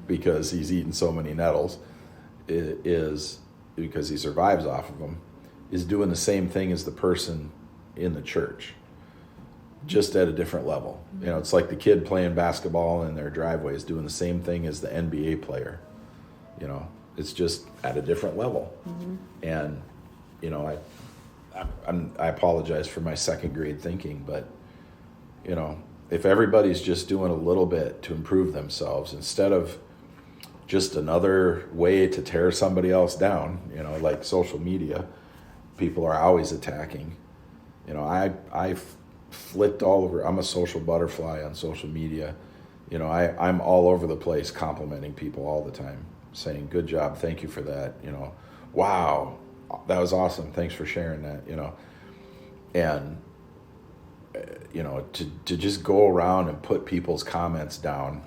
because he's eaten so many nettles, is because he survives off of them, is doing the same thing as the person in the church, just at a different level. You know, it's like the kid playing basketball in their driveway is doing the same thing as the NBA player. You know, it's just at a different level. Mm-hmm. And, you know, I apologize for my second grade thinking, but, you know, if everybody's just doing a little bit to improve themselves instead of just another way to tear somebody else down, you know, like social media, people are always attacking. You know, I flipped all over. I'm a social butterfly on social media. You know, I'm all over the place complimenting people all the time, saying, good job, thank you for that. You know, wow, that was awesome. Thanks for sharing that, you know. And, you know, to just go around and put people's comments down,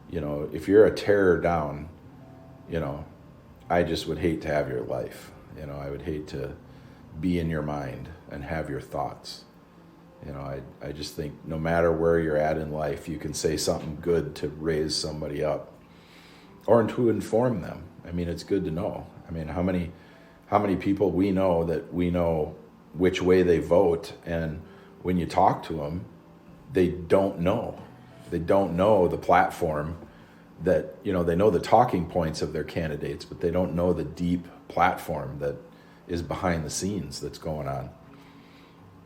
you know, if you're a tearer down, you know, I just would hate to have your life. You know, I would hate to be in your mind and have your thoughts. You know, I just think no matter where you're at in life, you can say something good to raise somebody up or to inform them. I mean, it's good to know. I mean, how many people we know that we know which way they vote, and when you talk to them, they don't know. They don't know the platform that, you know, they know the talking points of their candidates, but they don't know the deep platform that is behind the scenes that's going on.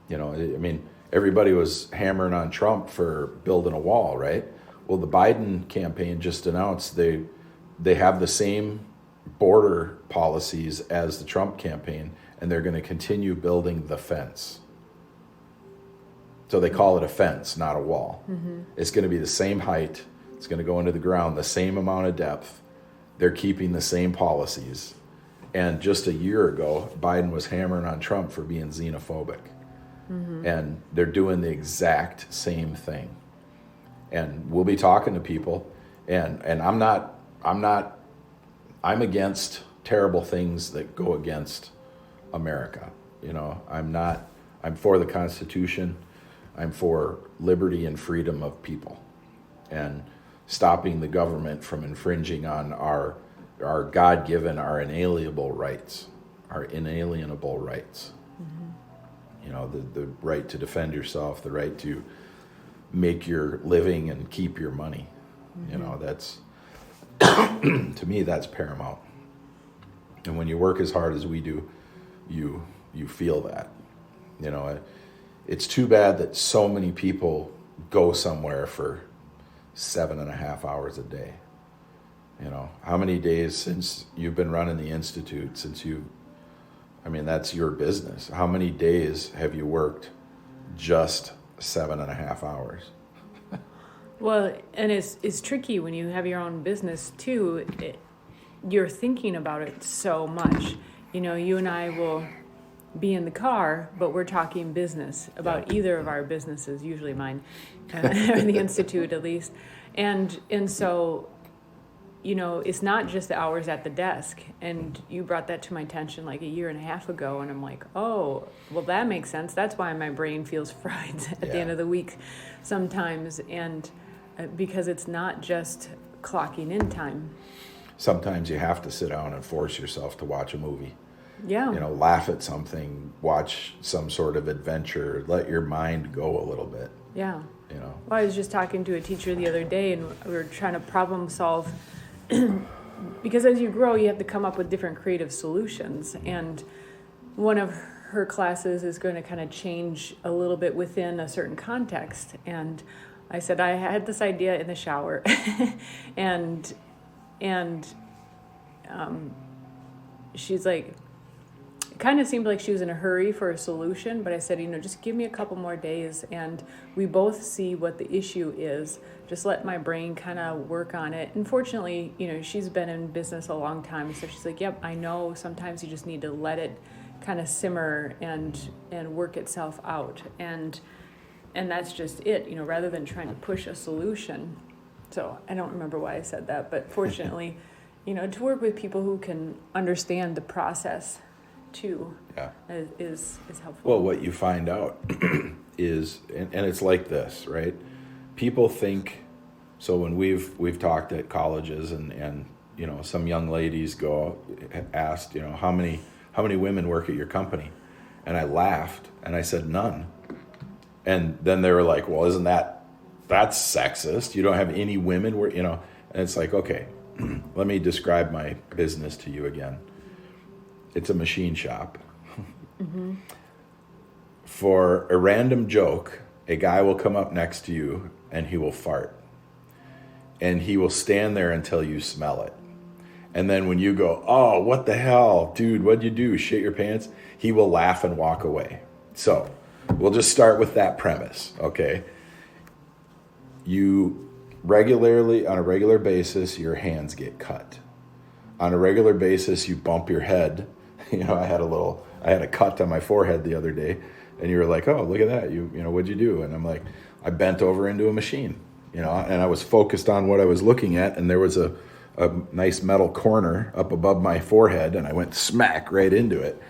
You know, I mean, everybody was hammering on Trump for building a wall, right? Well, the Biden campaign just announced they have the same border policies as the Trump campaign, and they're going to continue building the fence. So they call it a fence, not a wall. Mm-hmm. It's going to be the same height. It's going to go into the ground the same amount of depth. They're keeping the same policies. And just a year ago, Biden was hammering on Trump for being xenophobic. Mm-hmm. And they're doing the exact same thing. And we'll be talking to people, and I'm against terrible things that go against America. You know, I'm for the Constitution. I'm for liberty and freedom of people and stopping the government from infringing on our God-given, our inalienable rights. Mm-hmm. You know, the right to defend yourself, the right to make your living and keep your money. Mm-hmm. You know, that's, to me, that's paramount. And when you work as hard as we do, you feel that. You know, it's too bad that so many people go somewhere for 7.5 hours a day. You know, how many days since you've been running the Institute, that's your business. How many days have you worked just 7.5 hours? Well, and it's tricky when you have your own business too. You're thinking about it so much. You know, you and I will be in the car, but we're talking business about either of our businesses, usually mine, or the Institute at least. And so, you know, it's not just the hours at the desk. And you brought that to my attention like 1.5 years ago, and I'm like, oh, well, that makes sense. That's why my brain feels fried at the end of the week sometimes, and because it's not just clocking in time. Sometimes you have to sit down and force yourself to watch a movie. Yeah. You know, laugh at something, watch some sort of adventure, let your mind go a little bit. Yeah. You know. Well, I was just talking to a teacher the other day, and we were trying to problem solve because as you grow, you have to come up with different creative solutions. And one of her classes is going to kind of change a little bit within a certain context. And I said, I had this idea in the shower, and she's like, it kind of seemed like she was in a hurry for a solution, but I said, you know, just give me a couple more days and we both see what the issue is. Just let my brain kind of work on it. And fortunately, you know, she's been in business a long time, so she's like, yep, I know sometimes you just need to let it kind of simmer and work itself out. And that's just it, you know, rather than trying to push a solution. So I don't remember why I said that, but fortunately, you know, to work with people who can understand the process too is helpful. Well, what you find out is, and it's like this, right? People think, so when we've talked at colleges and you know, some young ladies asked, you know, how many women work at your company? And I laughed and I said, none. And then they were like, well, that's sexist. You don't have any women work, you know? And it's like, okay, let me describe my business to you again. It's a machine shop. Mm-hmm. For a random joke, a guy will come up next to you and he will fart. And he will stand there until you smell it. And then when you go, oh, what the hell? Dude, what'd you do? Shit your pants? He will laugh and walk away. So we'll just start with that premise, okay? You regularly, on a regular basis, your hands get cut. On a regular basis, you bump your head. You know, I had a cut on my forehead the other day, and you were like, oh, look at that. You know, what'd you do? And I'm like, I bent over into a machine, you know, and I was focused on what I was looking at, and there was a nice metal corner up above my forehead, and I went smack right into it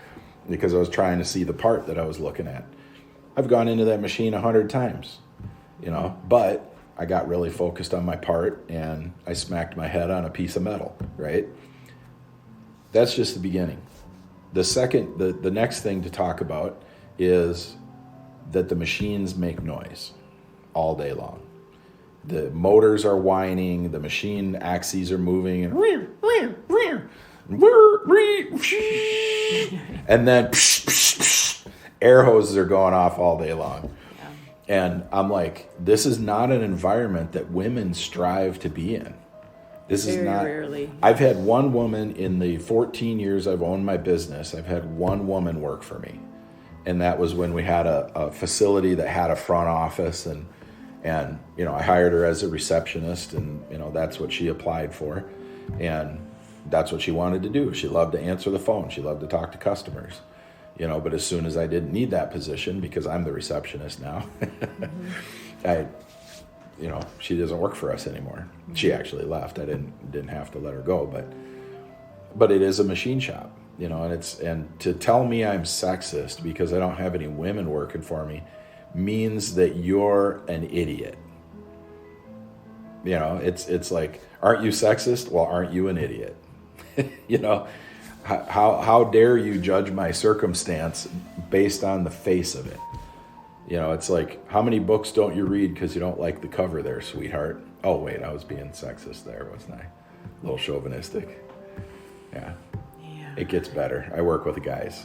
because I was trying to see the part that I was looking at. I've gone into that machine 100 times, you know, but I got really focused on my part, and I smacked my head on a piece of metal, right? That's just the beginning. The next thing to talk about is that the machines make noise all day long. The motors are whining, the machine axes are moving, and then air hoses are going off all day long. And I'm like, this is not an environment that women strive to be in. This is not. Very rarely. I've had one woman in the 14 years I've owned my business. I've had one woman work for me, and that was when we had a facility that had a front office, and you know, I hired her as a receptionist, and you know, that's what she applied for, and that's what she wanted to do. She loved to answer the phone. She loved to talk to customers, you know. But as soon as I didn't need that position because I'm the receptionist now, you know, she doesn't work for us anymore. She actually left. I didn't have to let her go, but it is a machine shop, you know, and to tell me I'm sexist because I don't have any women working for me means that you're an idiot. You know, it's like, aren't you sexist? Well, aren't you an idiot? You know, how dare you judge my circumstance based on the face of it? You know, it's like, how many books don't you read because you don't like the cover there, sweetheart? Oh, wait, I was being sexist there, wasn't I? A little chauvinistic. Yeah. It gets better. I work with the guys.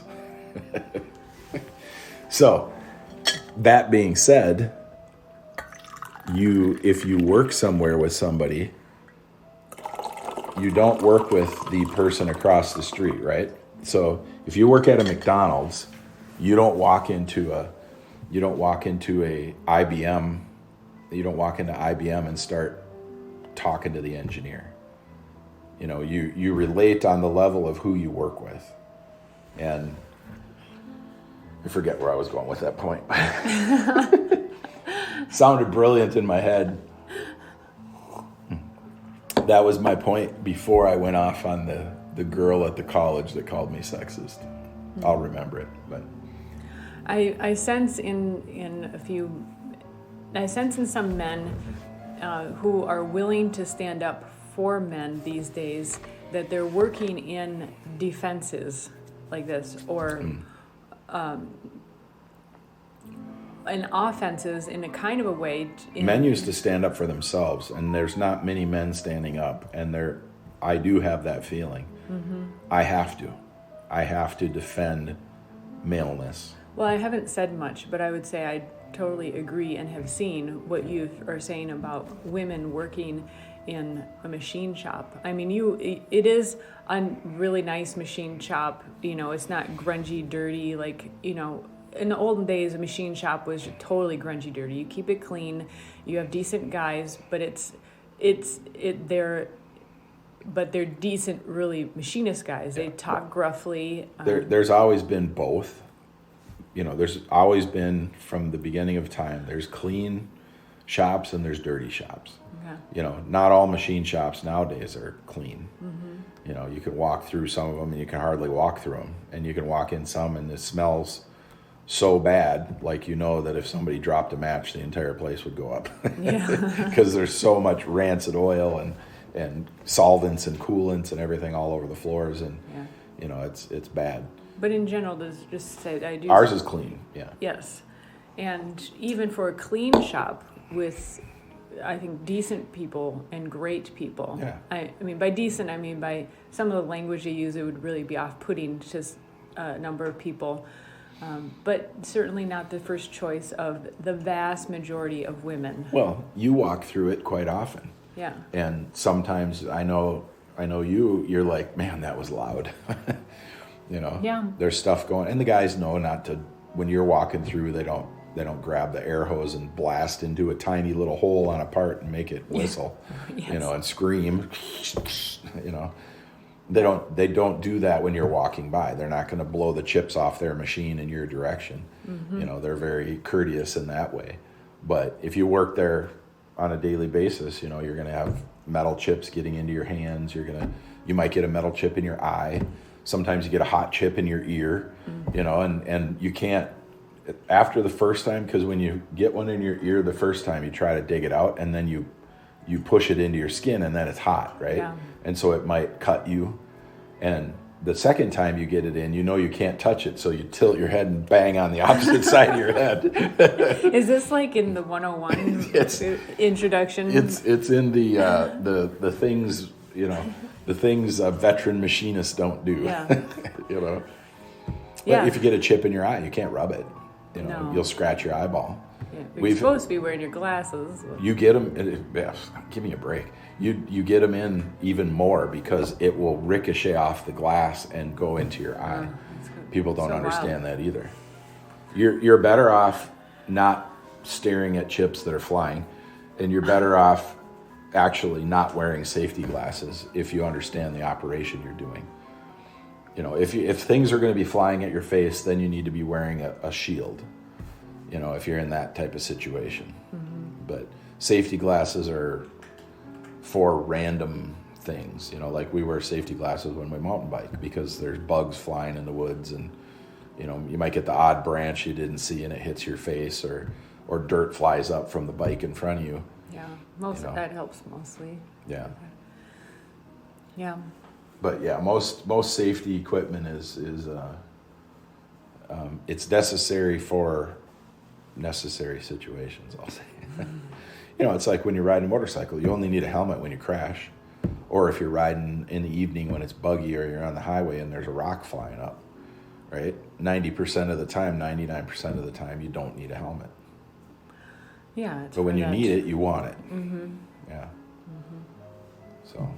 So, that being said, if you work somewhere with somebody you don't work with the person across the street, right? So if you work at a McDonald's, you don't walk into a IBM, you don't walk into IBM and start talking to the engineer. You know, you relate on the level of who you work with. And I forget where I was going with that point. Sounded brilliant in my head. That was my point before I went off on the girl at the college that called me sexist. I'll remember it, but I sense in some men who are willing to stand up for men these days that they're working in defenses like this, or in offenses in a kind of a way. Men used to stand up for themselves, and there's not many men standing up, and I do have that feeling. Mm-hmm. I have to defend maleness. Well, I haven't said much, but I would say I totally agree and have seen what you are saying about women working in a machine shop. I mean, it is a really nice machine shop. You know, it's not grungy, dirty, like, you know, in the olden days, a machine shop was totally grungy, dirty. You keep it clean. You have decent guys, but they're decent, really machinist guys. They talk gruffly. There's always been both. You know, there's always been, from the beginning of time, there's clean shops and there's dirty shops. Okay. You know, not all machine shops nowadays are clean. Mm-hmm. You know, you can walk through some of them and you can hardly walk through them. And you can walk in some and it smells so bad, like, you know, that if somebody dropped a match, the entire place would go up. Yeah. Because there's so much rancid oil and solvents and coolants and everything all over the floors. And, you know, it's bad. But in general, just say I do. Ours is clean, yeah. Yes. And even for a clean shop with, I think, decent people and great people. Yeah. I mean, by decent, I mean by some of the language they use, it would really be off-putting to a number of people. But certainly not the first choice of the vast majority of women. Well, you walk through it quite often. Yeah. And sometimes I know you're like, man, that was loud. You know, yeah. There's stuff going, and the guys know not to. When you're walking through, they don't grab the air hose and blast into a tiny little hole on a part and make it whistle, yes. You know, and scream. You know, they don't do that when you're walking by. They're not going to blow the chips off their machine in your direction. Mm-hmm. You know, they're very courteous in that way. But if you work there on a daily basis, you know, you're going to have metal chips getting into your hands. You might get a metal chip in your eye. Sometimes you get a hot chip in your ear, you know, and you can't, after the first time, because when you get one in your ear the first time, you try to dig it out, and then you push it into your skin, and then it's hot, right? Yeah. And so it might cut you. And the second time you get it in, you know you can't touch it, so you tilt your head and bang on the opposite side of your head. Is this like in the 101 introduction? It's in the things, you know, the things veteran machinists don't do. Yeah. You know. But if you get a chip in your eye, you can't rub it. You know, you'll scratch your eyeball. Yeah, you're supposed to be wearing your glasses. You get them. Give me a break. You get them in even more because it will ricochet off the glass and go into your eye. People don't understand that either. You're better off not staring at chips that are flying, and you're better off actually not wearing safety glasses if you understand the operation you're doing. You know, if things are going to be flying at your face, then you need to be wearing a shield, you know, if you're in that type of situation. Mm-hmm. But safety glasses are for random things, you know, like we wear safety glasses when we mountain bike because there's bugs flying in the woods, and, you know, you might get the odd branch you didn't see and it hits your face, or dirt flies up from the bike in front of you. Yeah, that helps mostly. Yeah. Yeah. But yeah, most safety equipment is it's necessary for necessary situations, I'll say. You know, it's like when you're riding a motorcycle, you only need a helmet when you crash, or if you're riding in the evening when it's buggy or you're on the highway and there's a rock flying up, right? 90% of the time, 99% of the time, you don't need a helmet. Yeah. But when you need it, you want it. Mm-hmm. Yeah. Mm-hmm. So.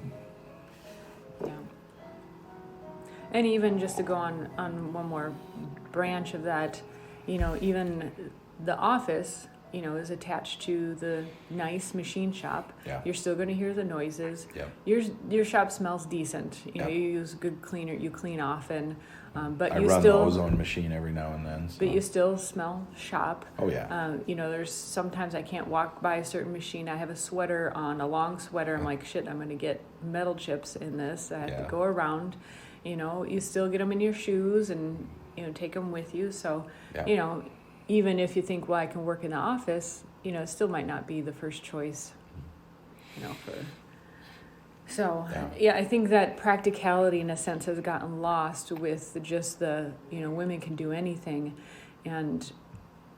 And even just to go on one more branch of that, even the office, is attached to the nice machine shop. Yeah. You're still going to hear the noises. Yeah. Your shop smells decent. Yeah. You use good cleaner. You clean often, but I you run still the ozone machine every now and then. So. But you still smell shop. Oh yeah. There's sometimes I can't walk by a certain machine. I have a sweater on, a long sweater. I'm like, shit, I'm going to get metal chips in this. I have to go around. You still get them in your shoes and take them with you. So even if you think, well, I can work in the office, it still might not be the first choice. I think that practicality in a sense has gotten lost with just the women can do anything, and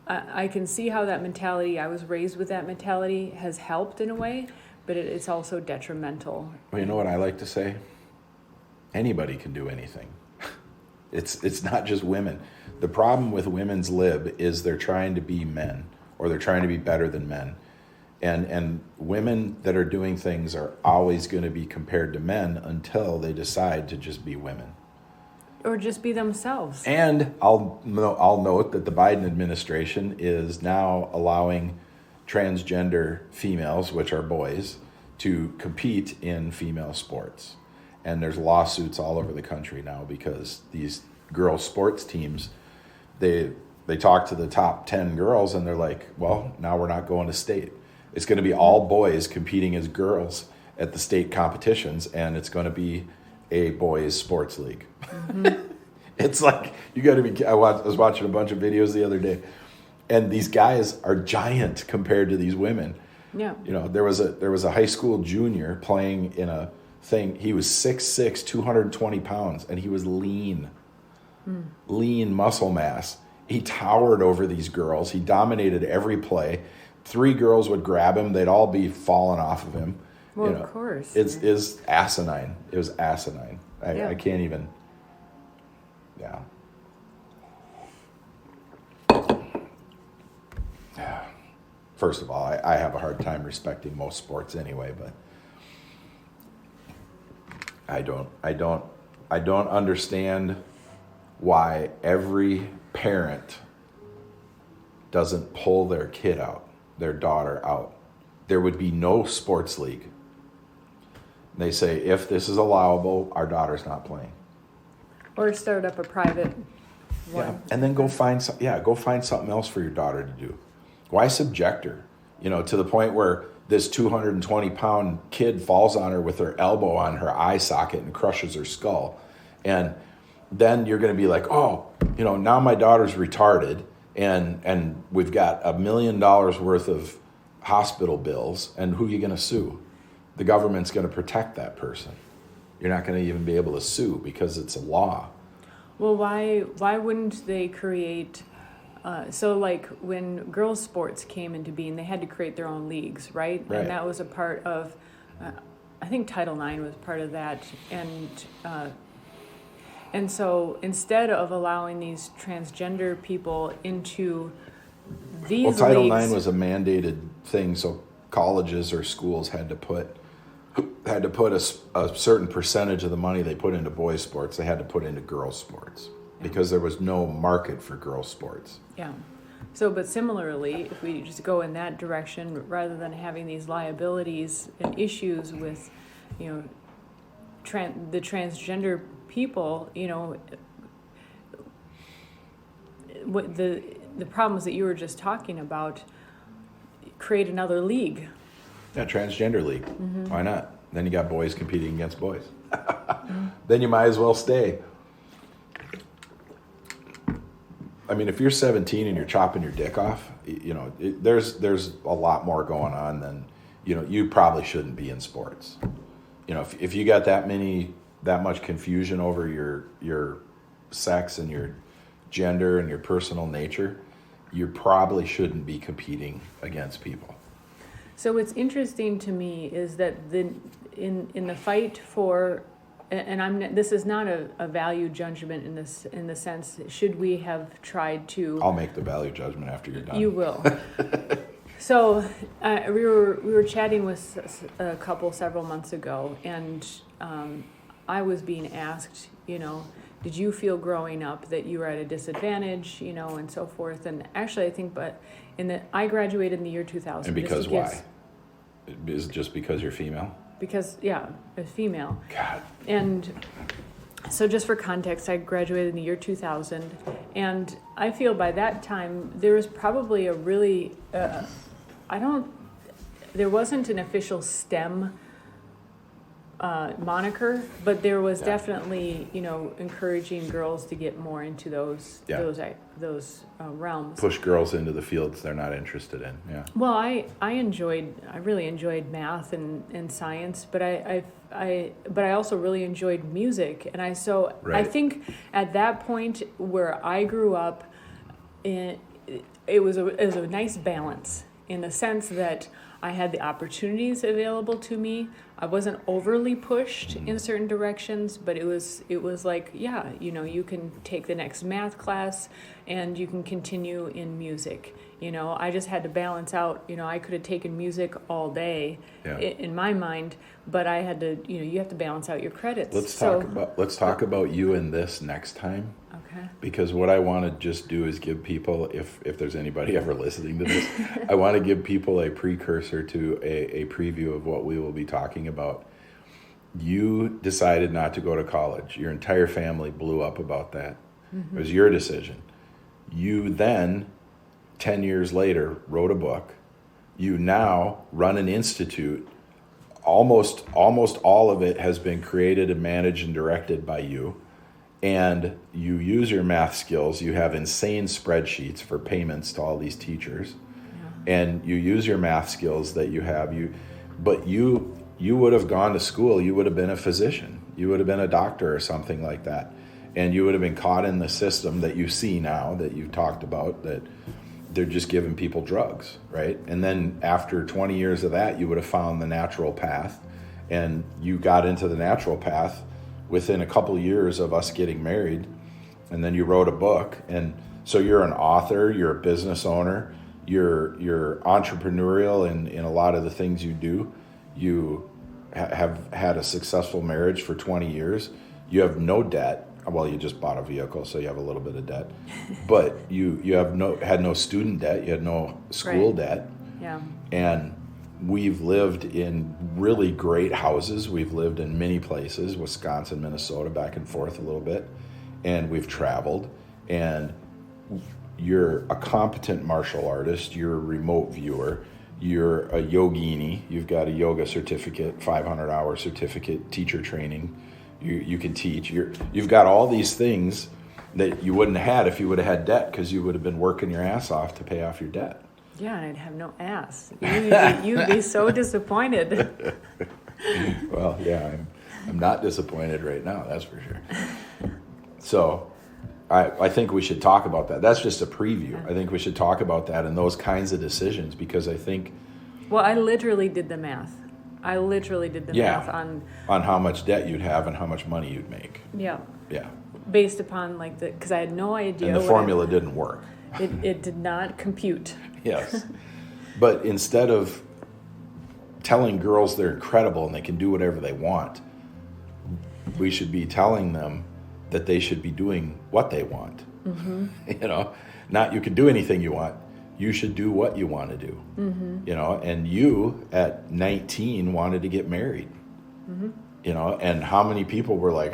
I can see how that mentality, I was raised with that mentality, has helped in a way, but it's also detrimental. Well, you know what I like to say? Anybody can do anything. It's not just women. The problem with women's lib is they're trying to be men, or they're trying to be better than men. And women that are doing things are always going to be compared to men until they decide to just be women. Or just be themselves. And I'll note that the Biden administration is now allowing transgender females, which are boys, to compete in female sports. And there's lawsuits all over the country now because these girl sports teams, they talk to the top 10 girls and they're like, well, now we're not going to state. It's going to be all boys competing as girls at the state competitions, and it's going to be a boys sports league. Mm-hmm. It's like, you got to be, I was watching a bunch of videos the other day, and these guys are giant compared to these women. Yeah. There was a high school junior playing in a thing. He was 6'6", 220 pounds, and he was lean muscle mass. He towered over these girls. He dominated every play. 3 girls would grab him. They'd all be falling off of him. Well, of course. It's asinine. It was asinine. I can't even. Yeah. First of all, I have a hard time respecting most sports anyway, but I don't understand why every parent doesn't pull their kid out, their daughter out. There would be no sports league. They say, if this is allowable, our daughter's not playing. Or start up a private one. Yeah, and then go find something else for your daughter to do. Why subject her? To the point where this 220-pound kid falls on her with her elbow on her eye socket and crushes her skull. And then you're going to be like, oh, now my daughter's retarded, and we've got $1 million worth of hospital bills, and who are you going to sue? The government's going to protect that person. You're not going to even be able to sue because it's a law. Well, why wouldn't they create... so like when girls' sports came into being, they had to create their own leagues, right? And that was a part of... I think Title IX was part of that. And so instead of allowing these transgender people into these leagues... Well, Title IX was a mandated thing, so colleges or schools had to put a certain percentage of the money they put into boys' sports, they had to put into girls' sports because there was no market for girls' sports. Yeah. So, but similarly, if we just go in that direction, rather than having these liabilities and issues with, the transgender people, what the problems that you were just talking about, create another league. Yeah, transgender league. Mm-hmm. Why not? Then you got boys competing against boys. Then you might as well stay. I mean, if you're 17 and you're chopping your dick off, there's a lot more going on than, you probably shouldn't be in sports. If you got that much confusion over your sex and your gender and your personal nature, you probably shouldn't be competing against people. So what's interesting to me is that in the fight for, and this is not a value judgment in the sense, should we have tried to? I'll make the value judgment after you're done. You will. So we were chatting with a couple several months ago, and I was being asked, did you feel growing up that you were at a disadvantage, and so forth. And actually, I think, I graduated in the year 2000. And because why? Is it just because you're female? Because, a female. God. And so just for context, I graduated in the year 2000, and I feel by that time there was probably a really, there wasn't an official STEM moniker, but there was definitely, encouraging girls to get more into those realms. Push girls into the fields they're not interested in. Yeah. Well, I really enjoyed math and science, but I also really enjoyed music, and I think at that point where I grew up, it was a nice balance in the sense that I had the opportunities available to me. I wasn't overly pushed in certain directions, but it was like, you can take the next math class and you can continue in music. I just had to balance out, I could have taken music all day in my mind, but I had to, you have to balance out your credits. Let's talk about you in this next time. Okay. Because what I want to just do is give people, if there's anybody ever listening to this, I want to give people a precursor to a preview of what we will be talking about. You decided not to go to college. Your entire family blew up about that. Mm-hmm. It was your decision. You then, 10 years later, wrote a book. You now run an institute. Almost all of it has been created and managed and directed by you. And you use your math skills. You have insane spreadsheets for payments to all these teachers. Yeah. And you use your math skills that you have. But you would have gone to school. You would have been a physician. You would have been a doctor or something like that. And you would have been caught in the system that you see now, that you've talked about, that they're just giving people drugs, right? And then after 20 years of that, you would have found the natural path. And you got into the natural path within a couple of years of us getting married, and then you wrote a book. And so you're an author, you're a business owner, you're entrepreneurial in a lot of the things you do. You have had a successful marriage for 20 years. You have no debt. Well, you just bought a vehicle, so you have a little bit of debt. But you had no student debt, you had no school debt. Yeah. And we've lived in really great houses. We've lived in many places, Wisconsin, Minnesota, back and forth a little bit. And we've traveled. And you're a competent martial artist. You're a remote viewer. You're a yogini. You've got a yoga certificate, 500-hour certificate, teacher training. You can teach. You've got all these things that you wouldn't have had if you would have had debt, because you would have been working your ass off to pay off your debt. Yeah, and I'd have no ass. You'd be so disappointed. Well, yeah, I'm not disappointed right now, that's for sure. So I think we should talk about that. That's just a preview. I think we should talk about that and those kinds of decisions, because I think... Well, I literally did the math. Math on how much debt you'd have and how much money you'd make. Yeah. Yeah. Based upon because I had no idea. And the formula didn't work. It did not compute. Yes. But instead of telling girls they're incredible and they can do whatever they want, we should be telling them that they should be doing what they want. Mm-hmm. Not you can do anything you want. You should do what you want to do. Mm-hmm. And you at 19 wanted to get married. Mm-hmm. And how many people were like,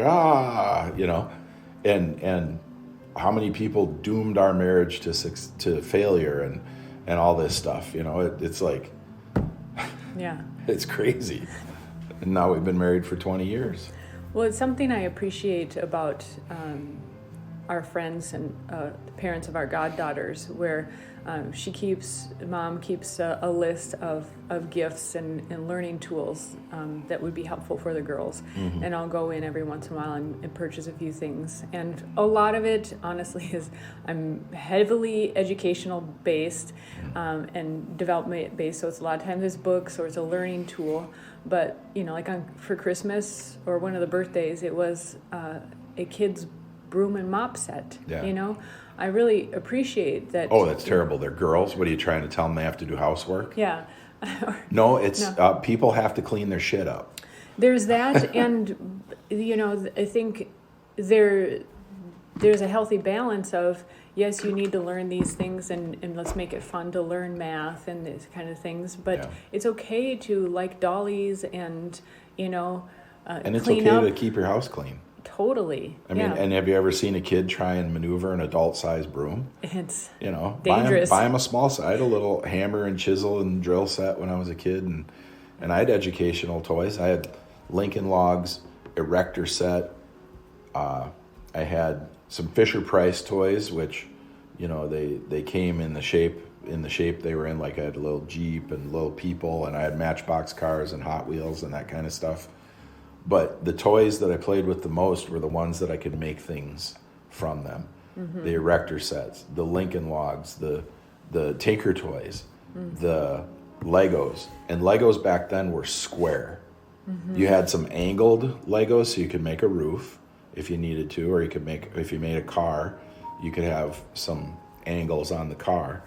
and how many people doomed our marriage to failure and all this stuff. It's like, yeah, it's crazy. And now we've been married for 20 years. Well, it's something I appreciate about our friends and the parents of our goddaughters, where Mom keeps a list of gifts and learning tools that would be helpful for the girls. Mm-hmm. And I'll go in every once in a while and purchase a few things. And a lot of it, honestly, is I'm heavily educational based and development based. So it's a lot of times it's books or it's a learning tool. But, for Christmas or one of the birthdays, it was a kid's broom and mop set, I really appreciate that. Oh, that's terrible. They're girls. What are you trying to tell them? They have to do housework? Yeah. No, it's people have to clean their shit up. There's that, and I think there's a healthy balance of, yes, you need to learn these things, and let's make it fun to learn math and these kind of things, but it's okay to like dollies and, and it's clean okay up. to keep your house clean. Totally. I mean, and have you ever seen a kid try and maneuver an adult-sized broom? It's dangerous. Buy him a small set. I had a little hammer and chisel and drill set when I was a kid, and I had educational toys. I had Lincoln Logs, erector set. I had some Fisher-Price toys, which, they came in the shape they were in. Like I had a little Jeep and little people, and I had Matchbox cars and Hot Wheels and that kind of stuff. But the toys that I played with the most were the ones that I could make things from them. Mm-hmm. The erector sets, the Lincoln Logs, the Tinker toys, the Legos. And Legos back then were square. Mm-hmm. You had some angled Legos, so you could make a roof if you needed to, or if you made a car, you could have some angles on the car.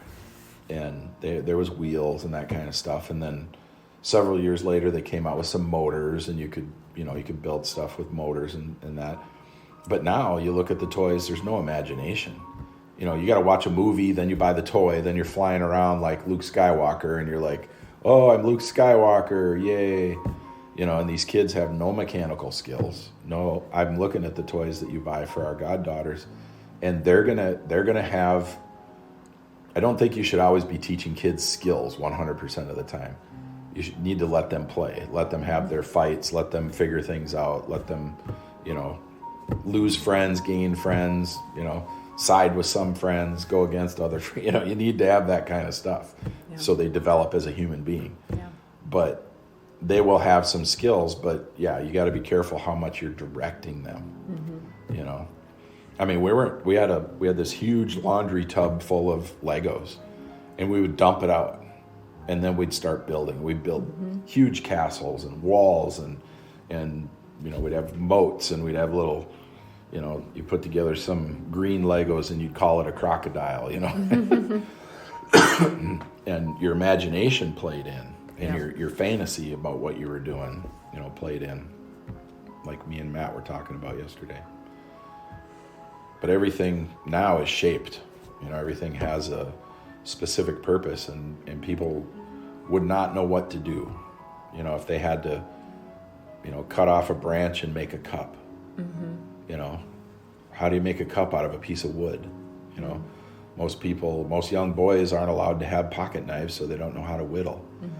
And there was wheels and that kind of stuff. And then several years later, they came out with some motors, and you could build stuff with motors and that. But now you look at the toys, there's no imagination. You got to watch a movie, then you buy the toy, then you're flying around like Luke Skywalker, and you're like, oh, I'm Luke Skywalker, yay. And these kids have no mechanical skills. No, I'm looking at the toys that you buy for our goddaughters, and they're gonna have, I don't think you should always be teaching kids skills 100% of the time. You need to let them play, let them have their fights, let them figure things out, let them, lose friends, gain friends, side with some friends, go against other friends. You need to have that kind of stuff so they develop as a human being. Yeah. But they will have some skills, but you got to be careful how much you're directing them. Mm-hmm. I mean, we had this huge laundry tub full of Legos, and we would dump it out. And then we'd start building. We'd build huge castles and walls, and we'd have moats, and we'd have little, you put together some green Legos and you'd call it a crocodile, and your imagination played in, and your fantasy about what you were doing, played in, like me and Matt were talking about yesterday. But everything now is shaped. Everything has a specific purpose, and people would not know what to do, if they had to, cut off a branch and make a cup. Mm-hmm. How do you make a cup out of a piece of wood? Most young boys aren't allowed to have pocket knives, so they don't know how to whittle. Mm-hmm.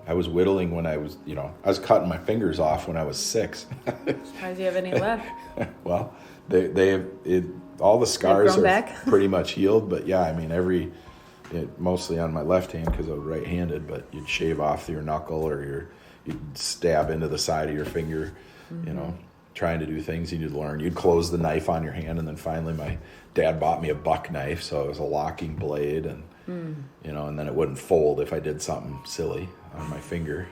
I was whittling when I was, I was cutting my fingers off when I was 6. Surprised you have any left. Well, all the scars are back? Pretty much healed, but mostly on my left hand because I was right-handed, but you'd shave off your knuckle, or you'd stab into the side of your finger, trying to do things you need to learn. You'd close the knife on your hand, and then finally my dad bought me a buck knife, so it was a locking blade, and and then it wouldn't fold if I did something silly on my finger,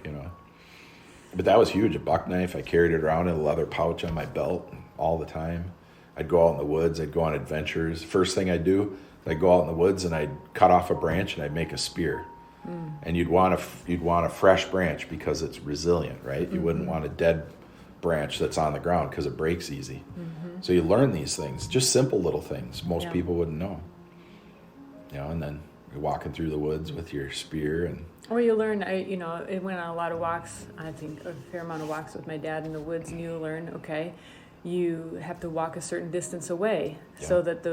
But that was huge, a buck knife. I carried it around in a leather pouch on my belt all the time. I'd go out in the woods, I'd go on adventures. First thing I'd do, I'd go out in the woods and I'd cut off a branch and I'd make a spear. And you'd want a fresh branch because it's resilient, right? You wouldn't want a dead branch that's on the ground because it breaks easy. Mm-hmm. So you learn these things, just simple little things most people wouldn't know. And then you're walking through the woods with your spear, and or you learn. I went on a lot of walks. I think a fair amount of walks with my dad in the woods, and you learn. Okay, you have to walk a certain distance away so that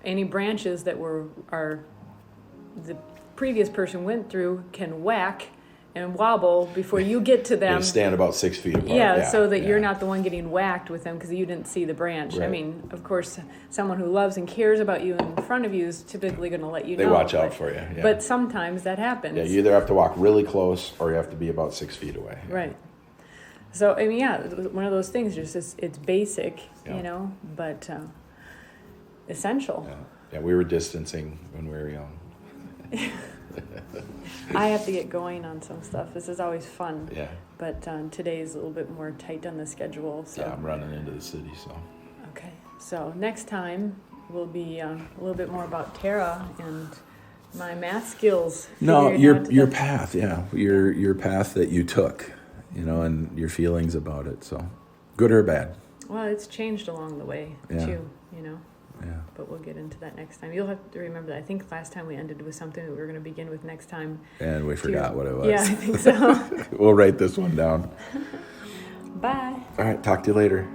any branches that the previous person went through can whack and wobble before you get to them. You stand about 6 feet apart. So that you're not the one getting whacked with them because you didn't see the branch. Right. I mean, of course, someone who loves and cares about you in front of you is typically going to let you know. They watch out for you. Yeah. But sometimes that happens. Yeah, you either have to walk really close or you have to be about 6 feet away. Right. So, I mean, one of those things, it's basic, but essential. Yeah, we were distancing when we were young. I have to get going on some stuff. This is always fun. Yeah. But today's a little bit more tight on the schedule. So. Yeah, I'm running into the city, so. Okay. So next time will be a little bit more about Tara and my math skills. No, your path, your path that you took, and your feelings about it. So, good or bad? Well, it's changed along the way too. you know. Yeah. But we'll get into that next time. You'll have to remember that. I think last time we ended with something that we were going to begin with next time. And we forgot what it was. Yeah, I think so. We'll write this one down. Bye. All right. Talk to you later.